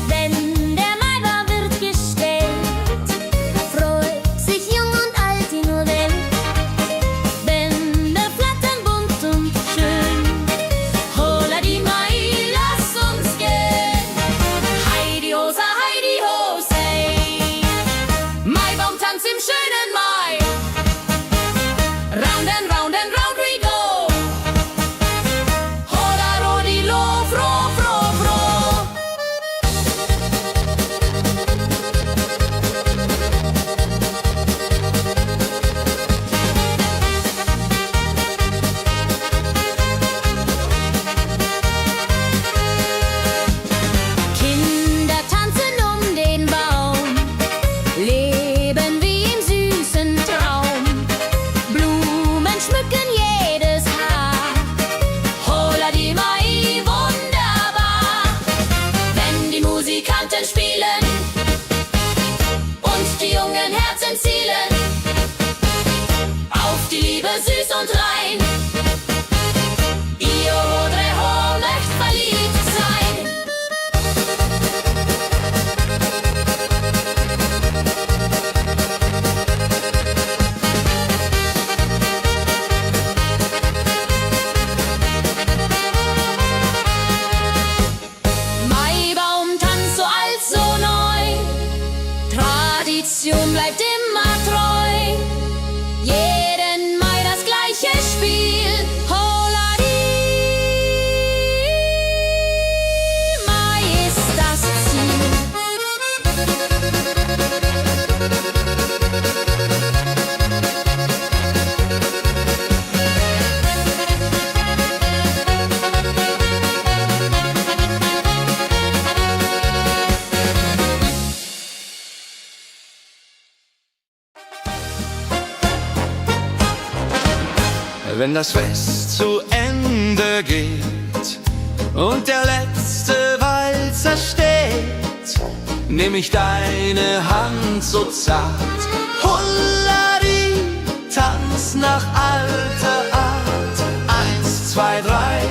Wenn der Maibaum wird gestellt, freut sich jung und alt die nur Welt. Bänder flattern bunt und schön, holla die Mai, lass uns gehen. Heidi Hosa, Heidi Hosey, Maibaumtanz im schönen Mai. Round and round and round we go. Holla rodi lo, fro, fro, fro. Kinder tanzen den Baum, leben wie im süßen Traum. Blumen schmücken jedes Haar, Holla die Mai, wunderbar. Wenn die Musikanten spielen und die jungen Herzen zielen auf die Liebe süß und rein. Io Rodreho möcht verliebt sein. Maibaumtanz so alt, so neu, Tradition bleibt immer treu. Jeden Mai das gleiche Spiel, holla die Mai ist das Ziel. Wenn das Fest zu Ende geht und der letzte Walzer steht, nehm ich deine Hand so zart, Hulladi, tanz nach alter Art. 1, 2, 3,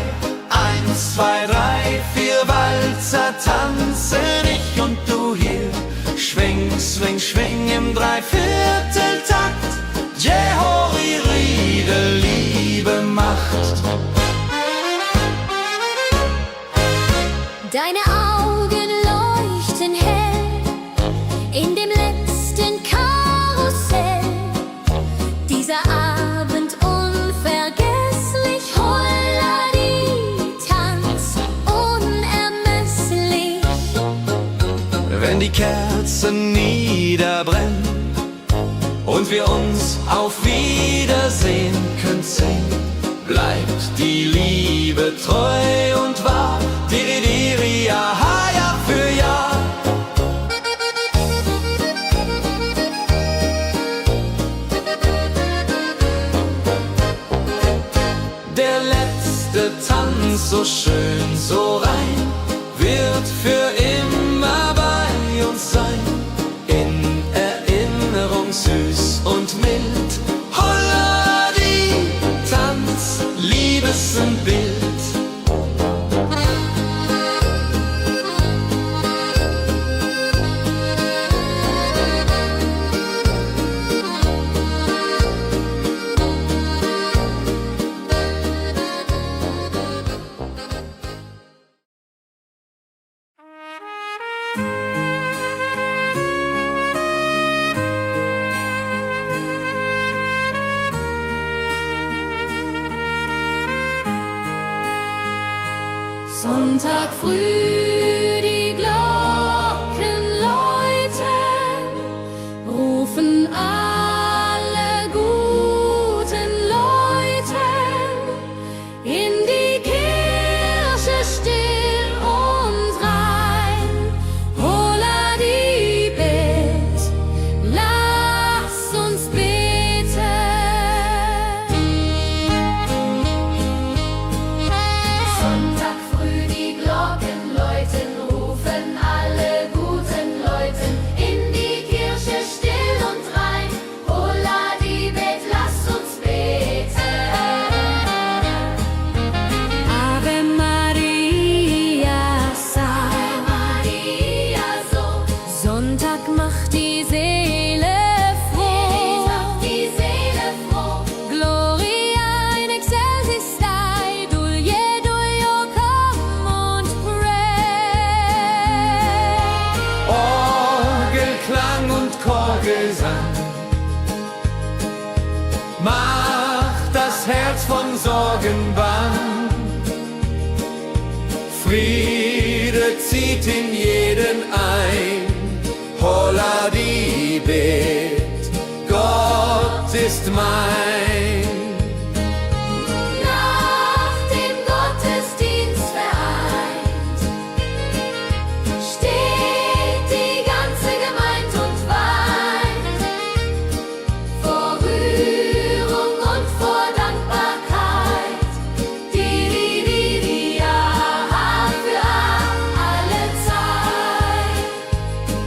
1, 2, 3, 4 Walzer tanzen ich und du hier. Schwing, swing, schwing im Dreivierteltakt. Jehori Riede, Liebe macht. deine Augen leuchten hell in dem letzten Karussell. Dieser Abend unvergesslich, Holladi, Tanz unermesslich. Wenn die Kerzen niederbrennen und wir uns auf Wiedersehen können singen, bleibt die Liebe treu und wahr. Diri, ja, Jahr für Jahr. Der letzte Tanz, so schön, so rein, wird für immer bei uns sein. In Erinnerung süß und mild. Holla die Tanz, Liebesbild. Sonntag früh, die Glocken läuten, rufen alle guten Leute in die Kirche still und rein. Holla die Bet, lass uns beten. Sonntag früh die Glocken läuten, rufen alle guten Leute in die Kirche still und rein. Holla die Bet, lass uns beten. Ave Maria, Ave Maria, so Sonntag macht die Seele froh. macht die Seele froh. Gloria in excelsis Dei, Dulio, komm und pray. Orgelklang und Chorgesang macht das Herz von Sorgen bang. Friede zieht in jeden ein. Holla die Bet, Gott ist mein. Nach dem Gottesdienst vereint steht die ganze Gemeinde und weint vor Rührung und vor Dankbarkeit. Diri, ja, für alle Zeit.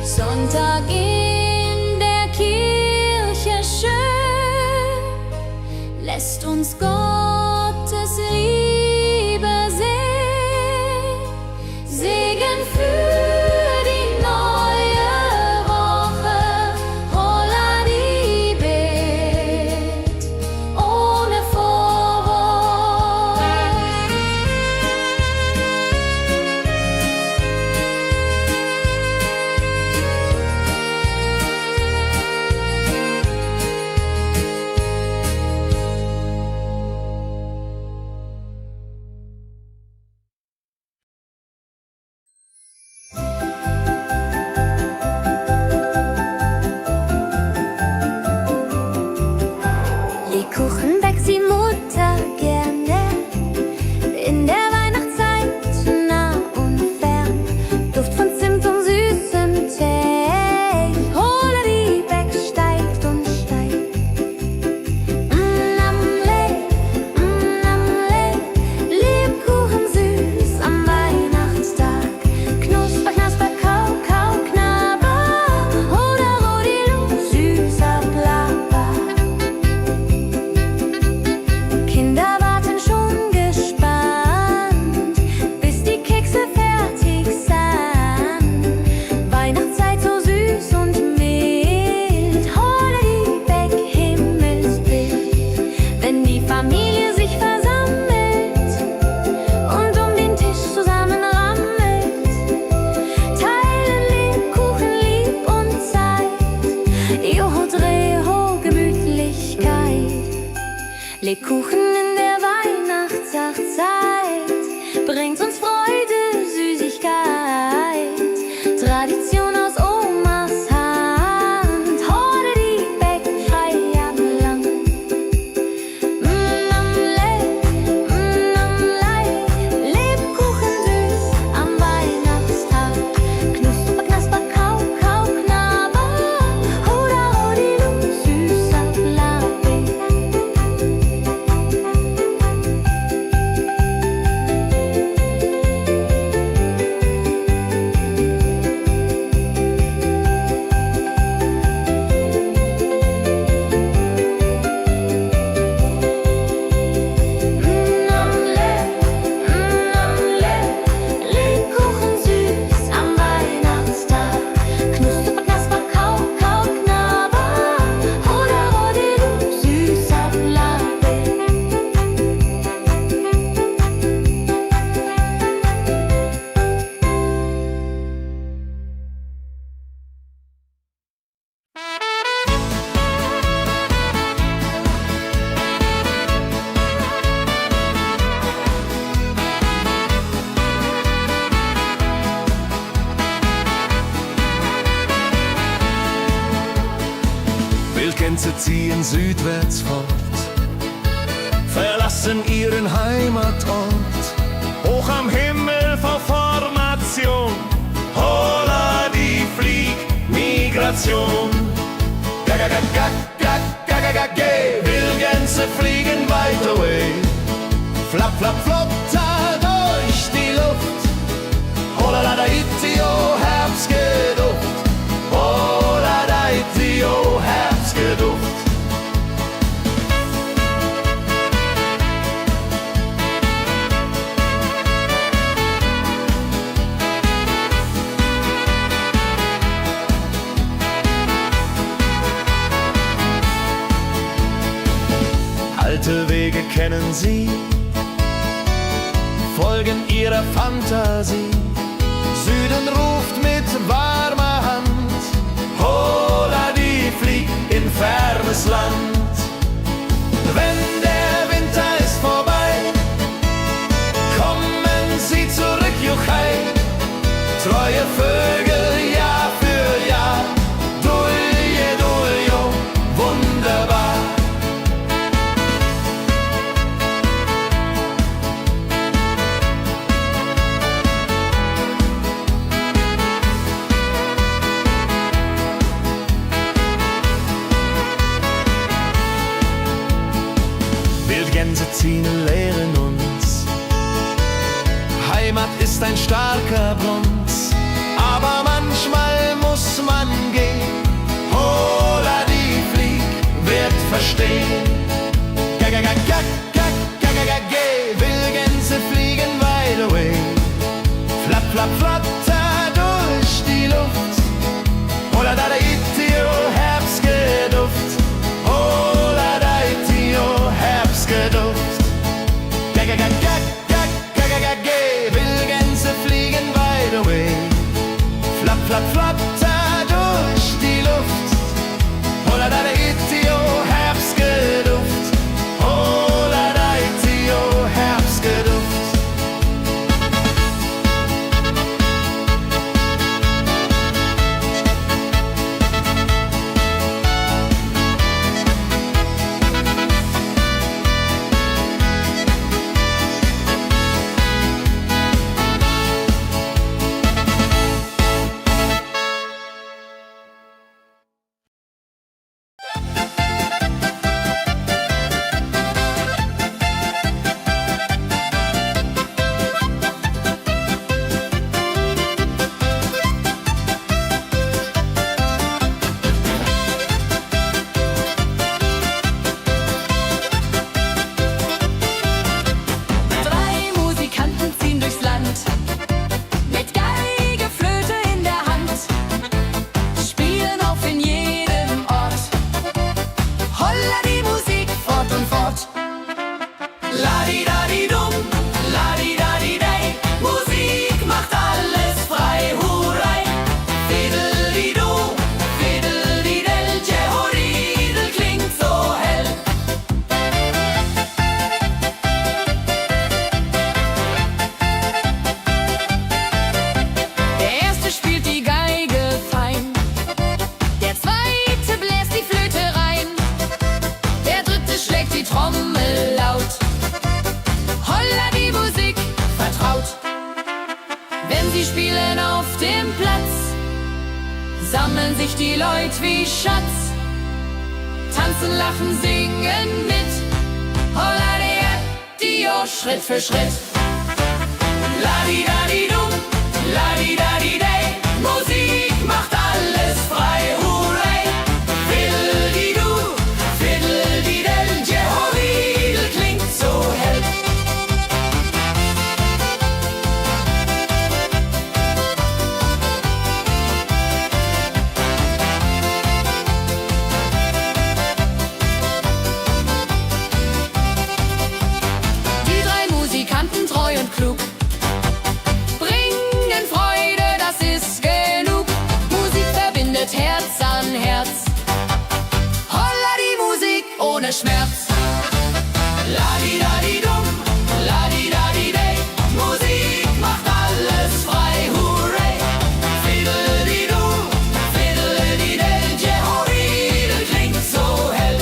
Sonntag in der Kirche schön, lässt uns Gottes Liebe sehen. Segen für die neue Woche, holla die Bet, ohne Vorwurf. Lebkuchen backt die Mutter gerne in der Weihnachtszeit, nah und fern. Duft von Zimt und süßem Tee. Holla die Beck steigt und steigt. Lebkuchen süß am Weihnachtstag. Knusper, knasper, kau, kau, knabber. Holla, rodilu, süßer Plapper. Kinder warten schon gespannt, bis die Kekse fertig sind. Weihnachtszeit so süß und mild. Holla die Beck, Himmelsbild. Wenn die Familie sich versammelt und um den Tisch zusammen rammelt, teilen Lebkuchen lieb und Zeit. Joho, Dreho, Gemütlichkeit. Lebkuchen in der Weihnachtszeit bringt uns Freude, Süßigkeit. Tradition aus Omas Hand. Holla die Beck, frei am Land. Lebkuchen süß ziehen südwärts fort, verlassen ihren Heimatort. Hoch am Himmel vor Formation, holla die Fliegmigration. Wildgänse fliegen weit away, flap, flap, flop, da durch die Luft. Holla da itio, Herbstgeduft. Holla da itio, Herbstgeduft. Alte Wege kennen sie, folgen ihrer Fantasie. Süden ruft mit warmer Hand, holla die flieg in fernes Land. Wenn der Winter ist vorbei, kommen sie zurück, Juchai. Treue Vögel Jahr für Jahr, dulje, duljo, wunderbar. Wildgänse ziehen, lehren uns, Heimat ist ein starker Bronz, aber manchmal muss man gehen. Holla die flieg, wird verstehen. Wildgänse fliegen wide away, flap, flap, flatter durch die Luft. Holla da itio, Herbstgeduft. Holla da itio, Herbstgeduft. Wildgänse fliegen wide away, flap, flap, flatter durch die Luft. Holla da itio, Herbstgeduft. Holla da itio, Herbstgeduft. Sammeln sich die Leute wie Schatz, tanzen, lachen, singen mit. Holla Dio, Schritt für Schritt. La-di-da-di-dum, la-di-da-di-day, Musik macht alles frei, hurray. Fiddle-di-du, fiddle-di-del, Jehoridel klingt so hell. Treu und klug, bringen Freude, das ist genug. Musik verbindet Herz an Herz. Holla die Musik ohne Schmerz. La-di-da-di-dum, la-di-da-di-day, Musik macht alles frei, hurray. Fiddle-di-du, fiddle-di-del, Jehoridel klingt so hell.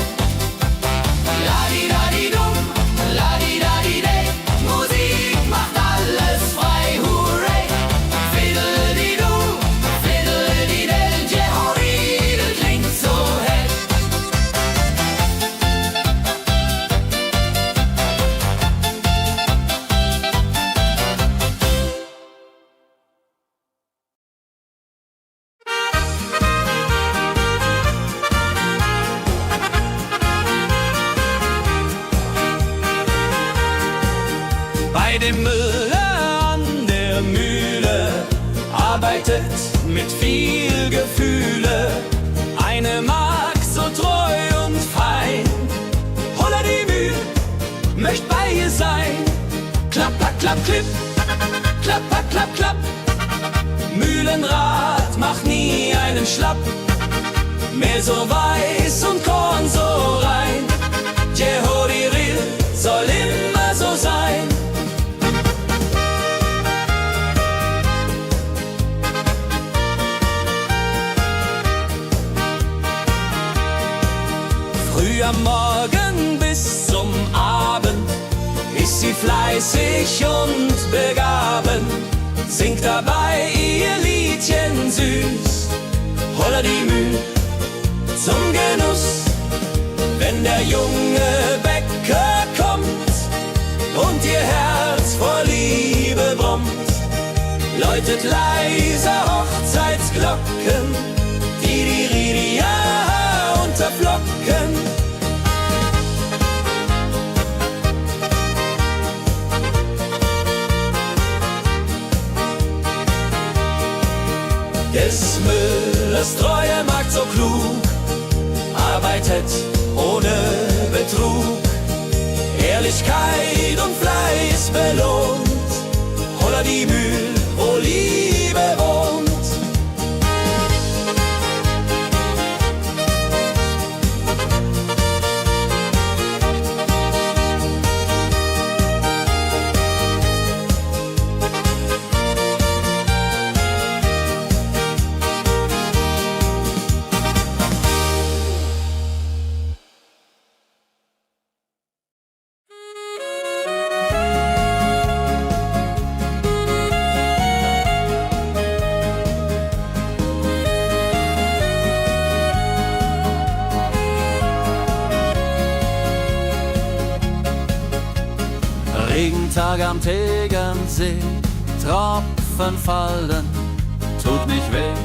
Bei dem Müller an der Mühle arbeitet mit viel Gefühle eine Magd so treu und fein. Holla die Mühl, möcht bei ihr sein. Klapp, klapp, klapp, klipp, klapp, klapp, klapp, klapp. Mühlenrad macht nie einen Schlapp. Mehl so weiß und Korn so rein. Jehodiril soll immer so sein. Früh am Morgen bis zum Abend ist sie fleißig und begaben, singt dabei ihr Liedchen süß. Holla die Mühl zum Genuss, wenn der junge Bäcker kommt und ihr Herz vor Liebe brummt, läutet leiser Hochzeitsglocken, die ja unterflocken. Des Müllers treue Magd so klug, arbeitet ohne Betrug, Ehrlichkeit und Fleiß belohnt. Holla die Mühl, wo Liebe wohnt. Regentag am Tegernsee, Tropfen fallen, tut nicht weh.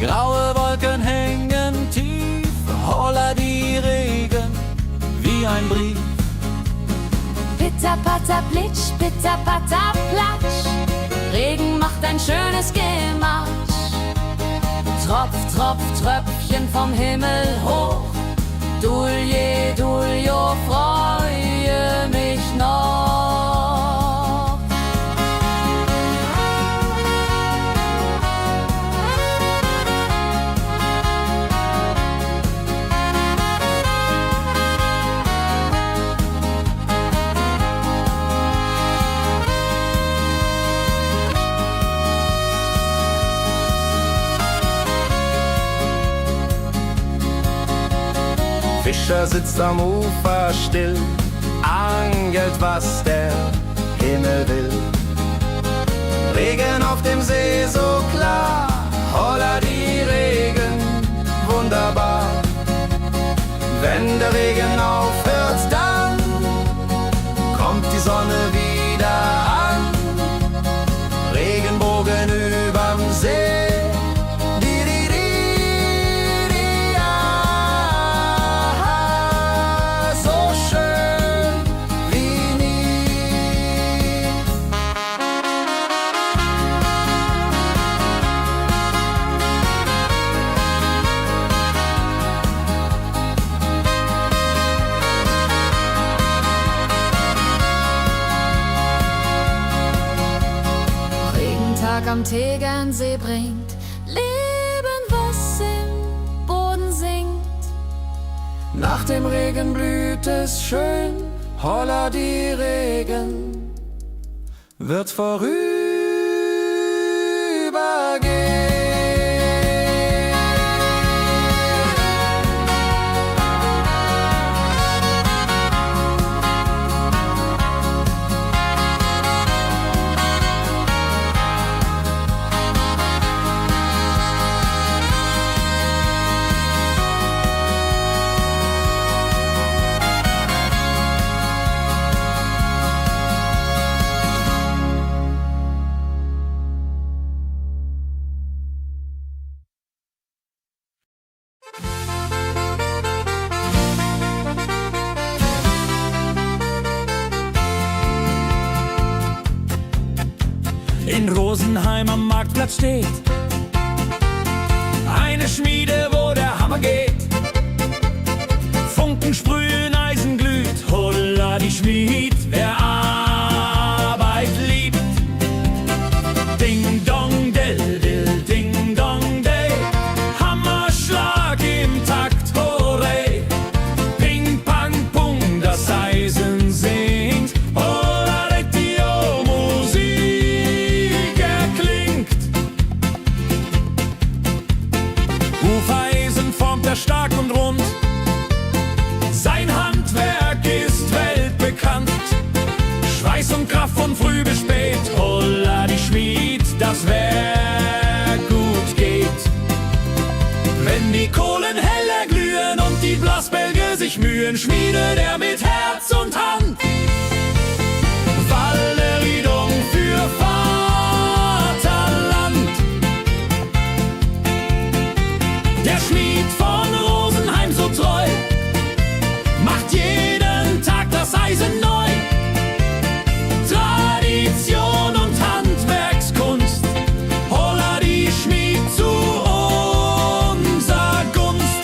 Graue Wolken hängen tief, holla die Regen wie ein Brief. Pitter, patter, plitsch, pitter, patter, platsch. Regen macht ein schönes Gematsch. Tropf, tropf, Tröpfchen vom Himmel hoch. Dulje, Duljo, freue mich noch. Fischer sitzt am Ufer still, angelt, was der Himmel will. Regen auf dem See so klar, holla die Regen, wunderbar. Wenn der Regen aufhört, dann kommt die Sonne wieder an. Regenbogen überm See. Am Tegernsee bringt Leben, was im Boden singt. Nach dem Regen blüht es schön, holla die Regen wird vorübergehen. Rosenheim am Marktplatz steht. Eine Schmiede, wo der Hammer geht. Funken sprühen, Eisen glüht, holla die Schmied, wer Arbeit liebt. Ding dong del dill, ding dong day, Hammerschlag im Takt, hurray. Ping pang pung, das Eisen singt, holla die Musik erklingt. Hufeisen formt er stark und rund, sein Handwerk ist weltbekannt. Schweiß und Kraft von früh bis spät, holla die Schmied, das Werk gut geht. Wenn die Kohlen heller glühen und die Blasbälge sich mühen, schmiedet er mit Herz und Hand Walleriedung für Vaterland. Der Schmied von Rosenheim so treu macht jeden Tag das Eisen neu. Tradition und Handwerkskunst, holla die Schmied zu unser Gunst.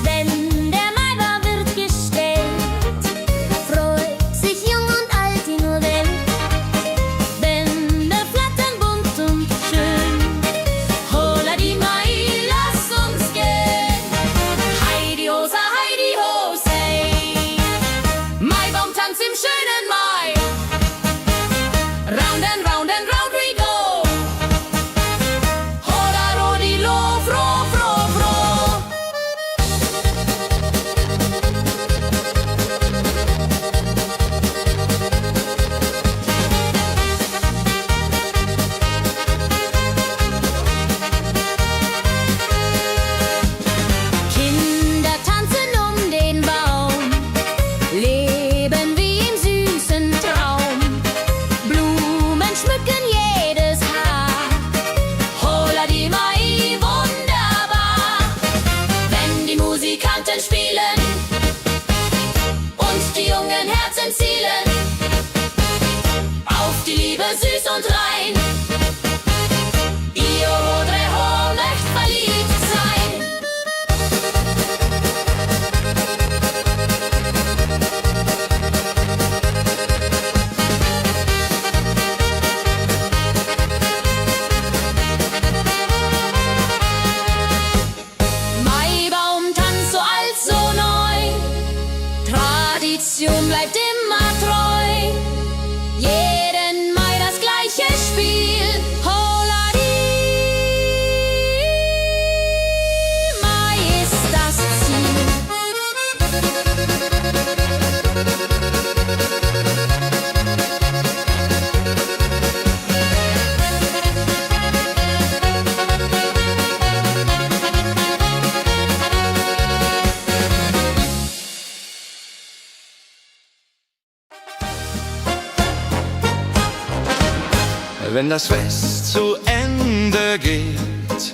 Wenn der Maibaum wird gestellt, freut sich jung und alt die nur Welt. Bänder flattern bunt und schön, holla die Mai, lass uns gehen. Heidi Hosa, Heidi Hosei, Maibaumtanz im schönen Mai. Round and round and round we go. Holla rodi lo, fro, fro, fro. Kinder tanzen um den Baum, leben wie im süßen Traum. Blumen schmücken jedes Haar, holla die Mai, wunderbar. Wenn die Musikanten spielen und die jungen Herzen zielen auf die Liebe süß und rein. Ihr Rodreho möcht verliebt sein. Maibaumtanz so alt, so neu, Tradition bleibt immer treu. Jeden Mai das gleiche Spiel, holla die Mai ist das Ziel. Wenn das Fest zu Ende geht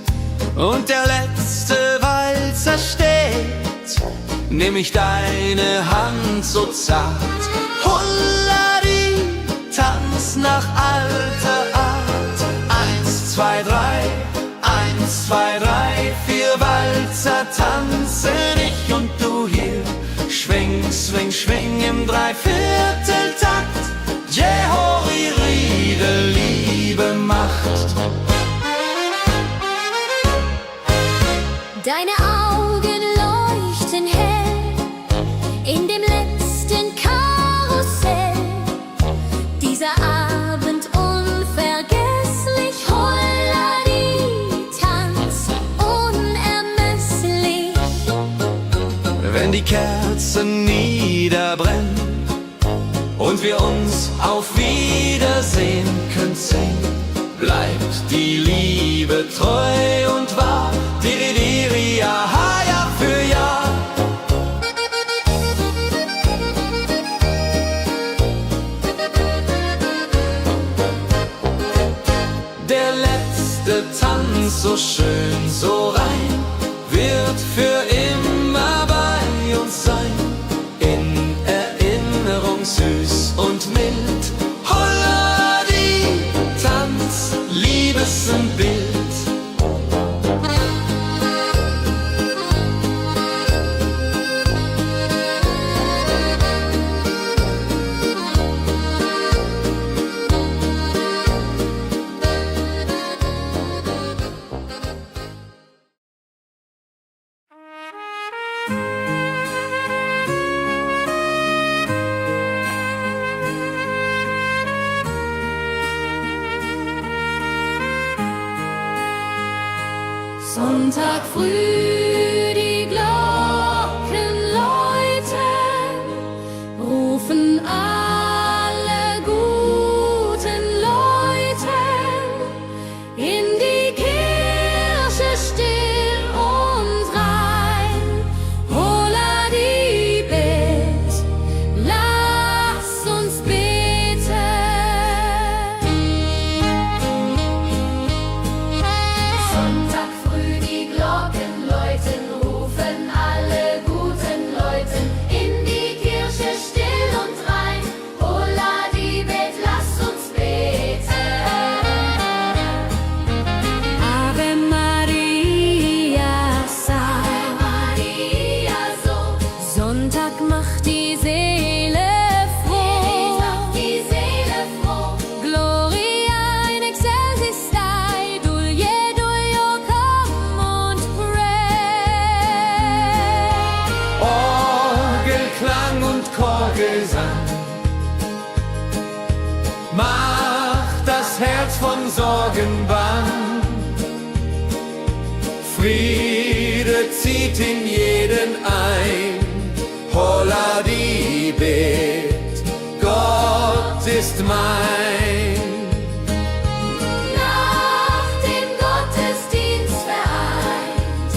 und der letzte Walzer steht, nehm ich deine Hand so zart, Hulladi, tanz nach alter Art. 1, 2, 3, 1, 2, 3, 4 Walzer tanzen ich und du hier. Schwing, swing, schwing im Dreivierteltakt. Jehori Riede, Liebe macht. Deine Augen leuchten hell in dem letzten Karussell. Dieser Abend unvergesslich, Holladi, Tanz unermesslich. Wenn die Kerzen niederbrennen und wir uns auf Wiedersehen künsten, bleibt die Liebe treu und wahr. Diri, diri, ganz so schön, so rein, wird für immer bei uns sein. In Erinnerung süß und mild, holla die Tanz, Liebesbild. Sonntag früh, die Glocken läuten, rufen alle guten Leute in die Kirche still und rein. Holla die Bet, lass uns beten. Sonntag früh die Glocken läuten, rufen alle guten Leute in die Kirche still und rein. Holla die Bet, lass uns beten. Ave Maria, Ave Maria, so Sonntag macht die Seele froh. macht die Seele froh. Gloria in excelsis Dei, Dulio come und pray. Orgelklang und Chorgesang macht das Herz von Sorgen bang. Friede zieht in jeden ein. Holla die Bet, Gott ist mein. Nach dem Gottesdienst vereint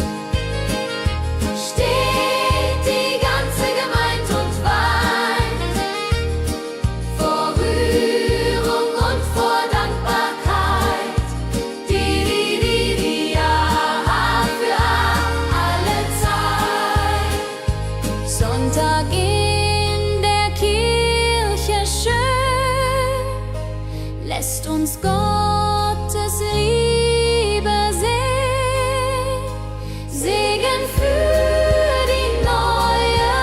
steht die ganze Gemeinde und weint vor Rührung und vor Dankbarkeit. Ja, für alle Zeit. Sonntag in der Kirche schön, lässt uns Gottes Liebe sehen. Segen für die neue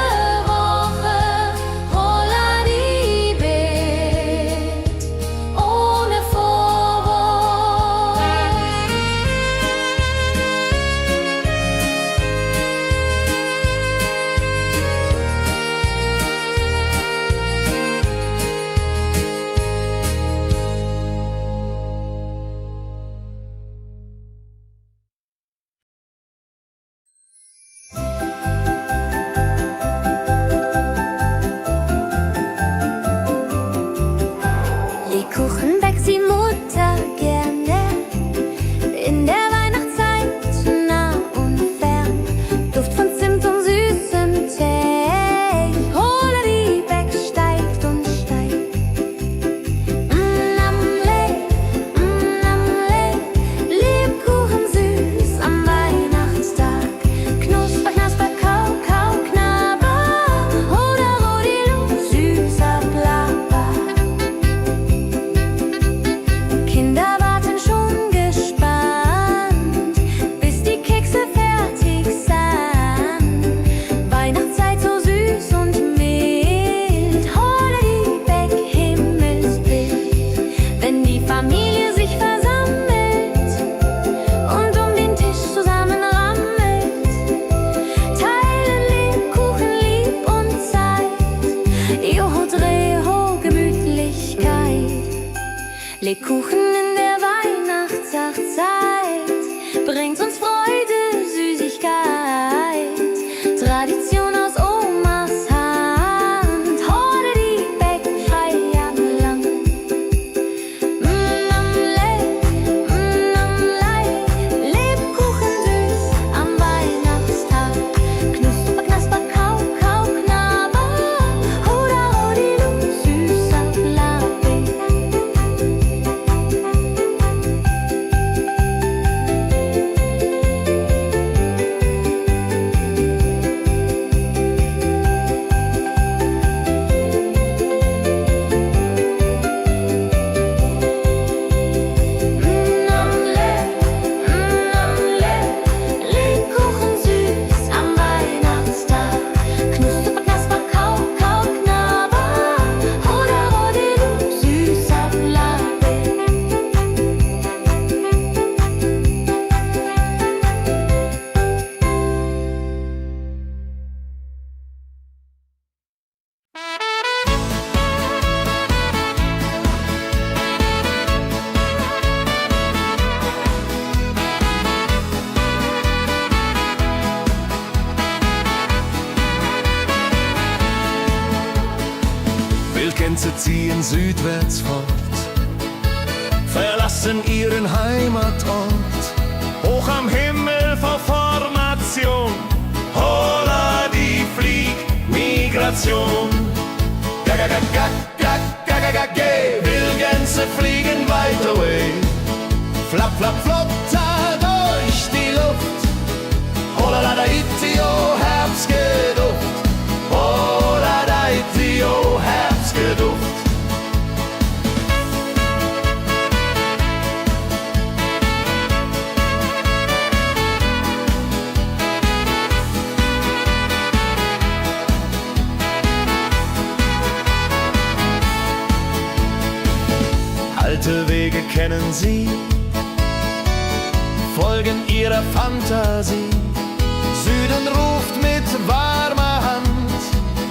Woche, holla die Bet, ohne Vorwurf. Lebkuchen backt die Mutter gerne in der Weihnachtszeit, nah und fern. Duft von Zimt und süßem Tee. Holla die Beck steigt und steigt. Lebkuchen süß am Weihnachtstag. Knusper, knasper, kau, kau, knabber. Oder Rodilu, süßer Plapper. Kinder warten schon gespannt, bis die Kekse fertig sind. Weihnachtszeit so süß und mild, holla die Beck, Himmelsbild. Wenn die Familie sich versammelt und um den Tisch zusammenrammelt, teilen Lebkuchen lieb und Zeit. Joho, Dreho, Gemütlichkeit. Lebkuchen in der Weihnachtszeit bringt uns Freude, Süßigkeit. Tradition aus Omas Hand, holla die Beck, Feierland. Lebkuchen süß am Weihnachtstag. Knusper, knasper, kau, kau, knabber. Oder Rodilu, süßer Plapper. Gänse ziehen südwärts fort, verlassen ihren Heimatort. Hoch am Himmel vor Formation, Holla, die Fliegmigration. Wildgänse fliegen weit away. Flap, flap, flop, da durch die Luft. Holla, da, itio, Herbstgeduft. Holla, da, itio, Herbstgeduft. Alte Wege kennen sie, folgen ihrer Fantasie. Süden ruft mit warmer Hand,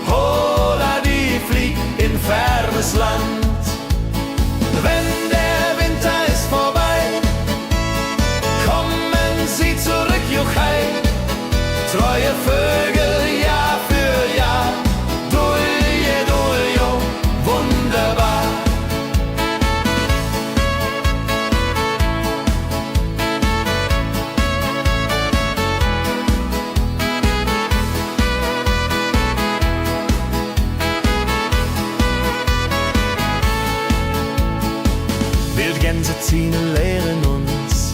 Holla, die fliegt in fernes Land. Wenn der Winter ist vorbei, kommen sie zurück, Juchai. Treue Vögel, Jahr für Jahr, Dulje, Duljo, wunderbar. Wildgänse ziehen, lehren uns,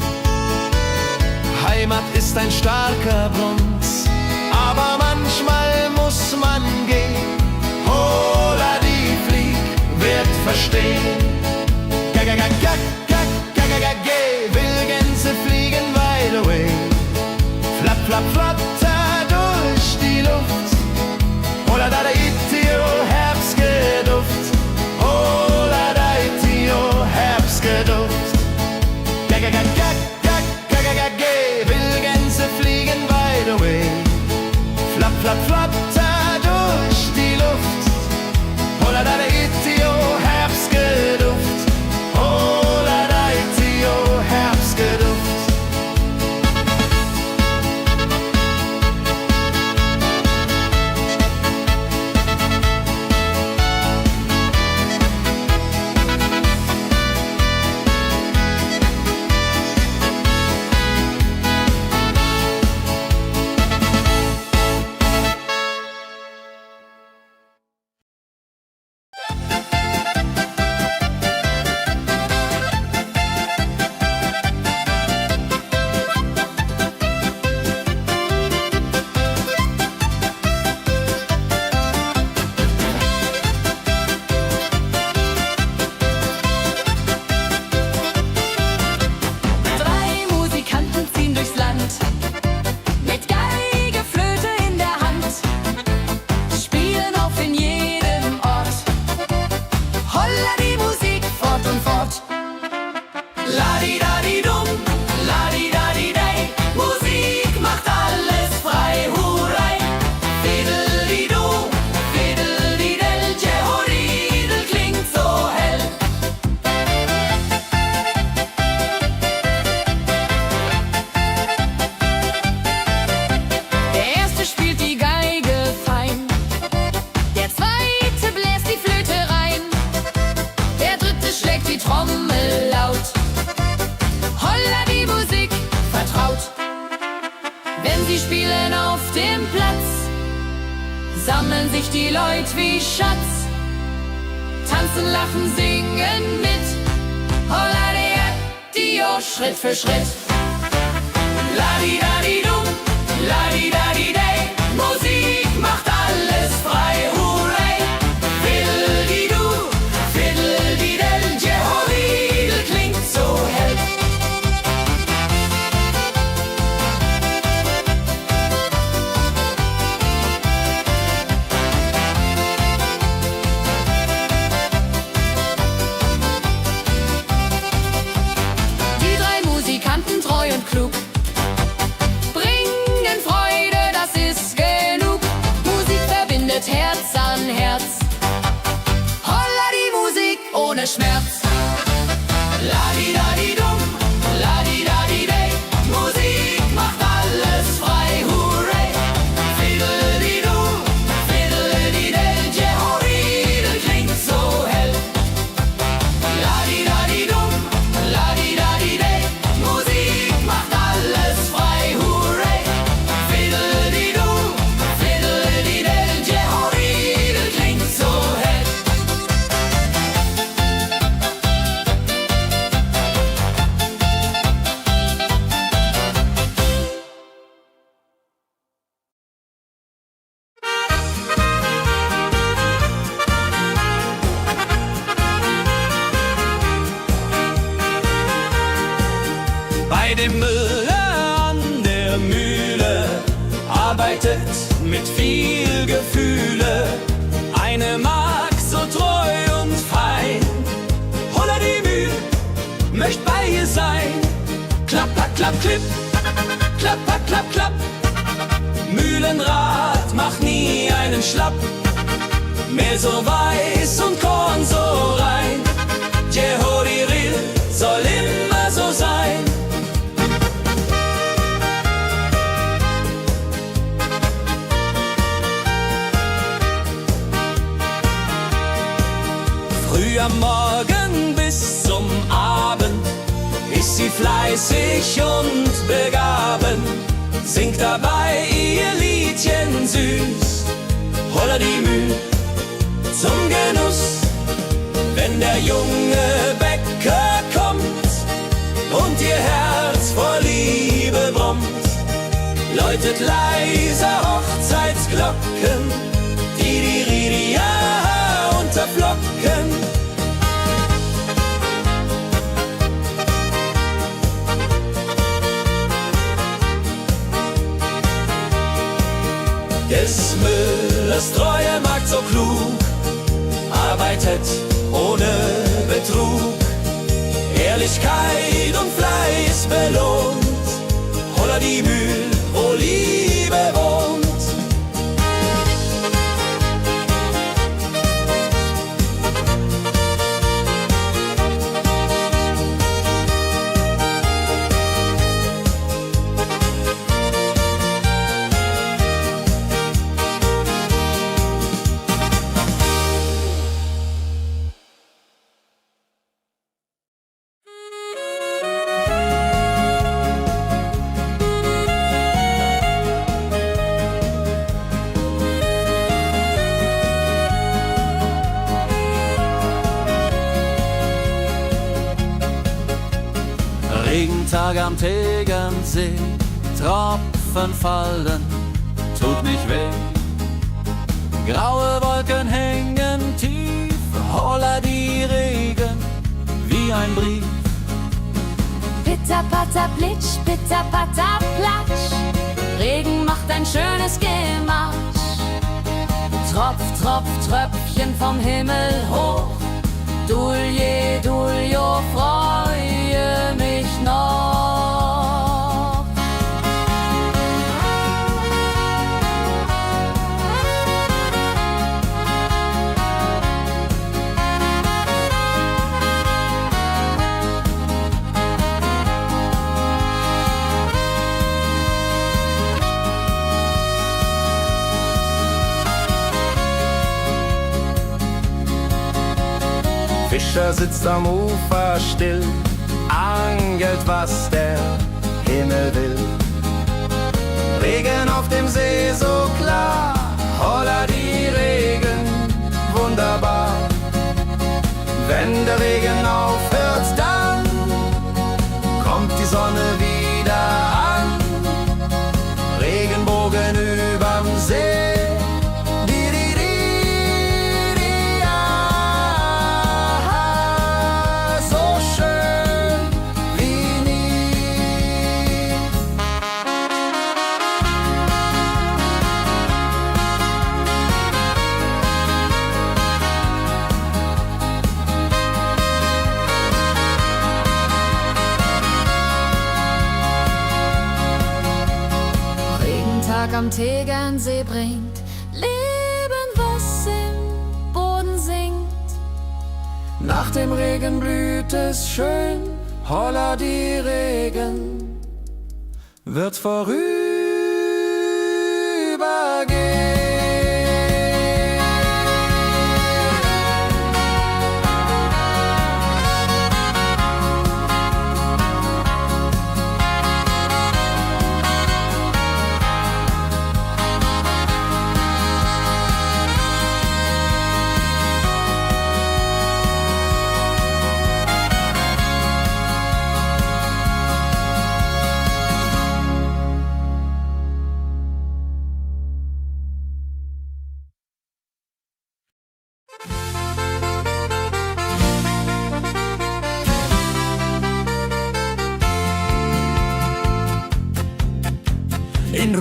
Heimat ist ein starker Bronz, aber manchmal muss man gehen. Holla, die Flieg wird verstehen. Wildgänse fliegen wide away. Flap, flap, flatter durch die Luft. Holla, da, itio, Herbstgeduft. Holla, da, itio, Herbstgeduft. Wildgänse fliegen wide away. Flap, flap, flatter durch die Luft. Holla, da, itio, Herbstgeduft. Holla, da, itio, Herbstgeduft. Ladi-dadi-dum, ladi-dadi-dei, Musik macht alles frei, hurray. Fiddeli-du, fiddeli-del, Jehoridel klingt so hell. Der erste spielt die Geige fein, der zweite bläst die Flöte rein, der dritte schlägt die Trommel laut. Holla, die Musik vertraut. Wenn sie spielen auf dem Platz, sammeln sich die Leute wie Schatz. Tanzen, lachen, singen mit. Holla, Dio, Schritt für Schritt. Ladi-dadi-dum, ladi-dadi-dei, Musik macht alles frei, hurray. Fiddeli-du, fiddeli-del, Jehoridel klingt so hell. Die drei Musikanten, treu und klug, bringen Freude, das ist genug. Musik verbindet Herz an Herz. Holla, die Musik ohne Schmerz. Ladi-dadi-dum, ladi-dadi-dei, Musik macht alles frei, hurray. Fiddeli-du, fiddeli-del, Jehoridel klingt so hell. Bei dem Müller an der Mühle arbeitet mit viel Gefühle eine Magd so treu und fein. Holla die Mühl, möcht bei ihr sein. Klapp, klapp, klapp, klipp, klapp, klapp, klapp, klapp. Mühlenrad macht nie einen Schlapp. Mehl so weiß und Korn so rein. Jehoriril soll immer so sein. Früh am Morgen bis zum Abend ist sie fleißig und begaben, singt dabei ihr Liedchen süß. Holla die Mühl zum Genuss, wenn der junge Bäcker kommt und ihr Herz vor Liebe brummt, läutet leiser Hochzeitsglocken, die Ridia unterflocken. Des Müllers treue Magd so klug, arbeitet ohne Betrug, Ehrlichkeit und Fleiß belohnt. Holla die Mühl, wo Liebe wohnt. Regentag am Tegernsee, Tropfen fallen, tut nicht weh. Graue Wolken hängen tief, holla die Regen wie ein Brief. Pitter, patter, plitsch, pitter, patter, platsch. Regen macht ein schönes Gemarsch. Tropf, tropf, Tröpfchen vom Himmel hoch. Dulje, Duljo, freue mich noch. Fischer sitzt am Ufer still, angelt, was der Himmel will. Regen auf dem See so klar, holla die Regen, wunderbar. Wenn der Regen aufhört, dann kommt die Sonne wieder an. Regenbogen überm See. Am Tegernsee bringt Leben, was im Boden singt. Nach dem Regen blüht es schön, holla die Regen wird vorübergehen.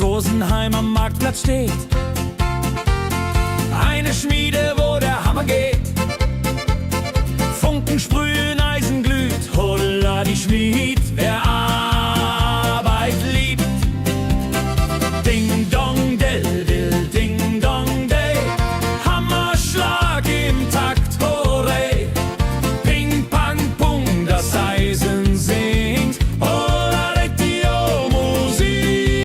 Rosenheim am Marktplatz steht. Eine Schmiede, wo der Hammer geht. Funken sprühen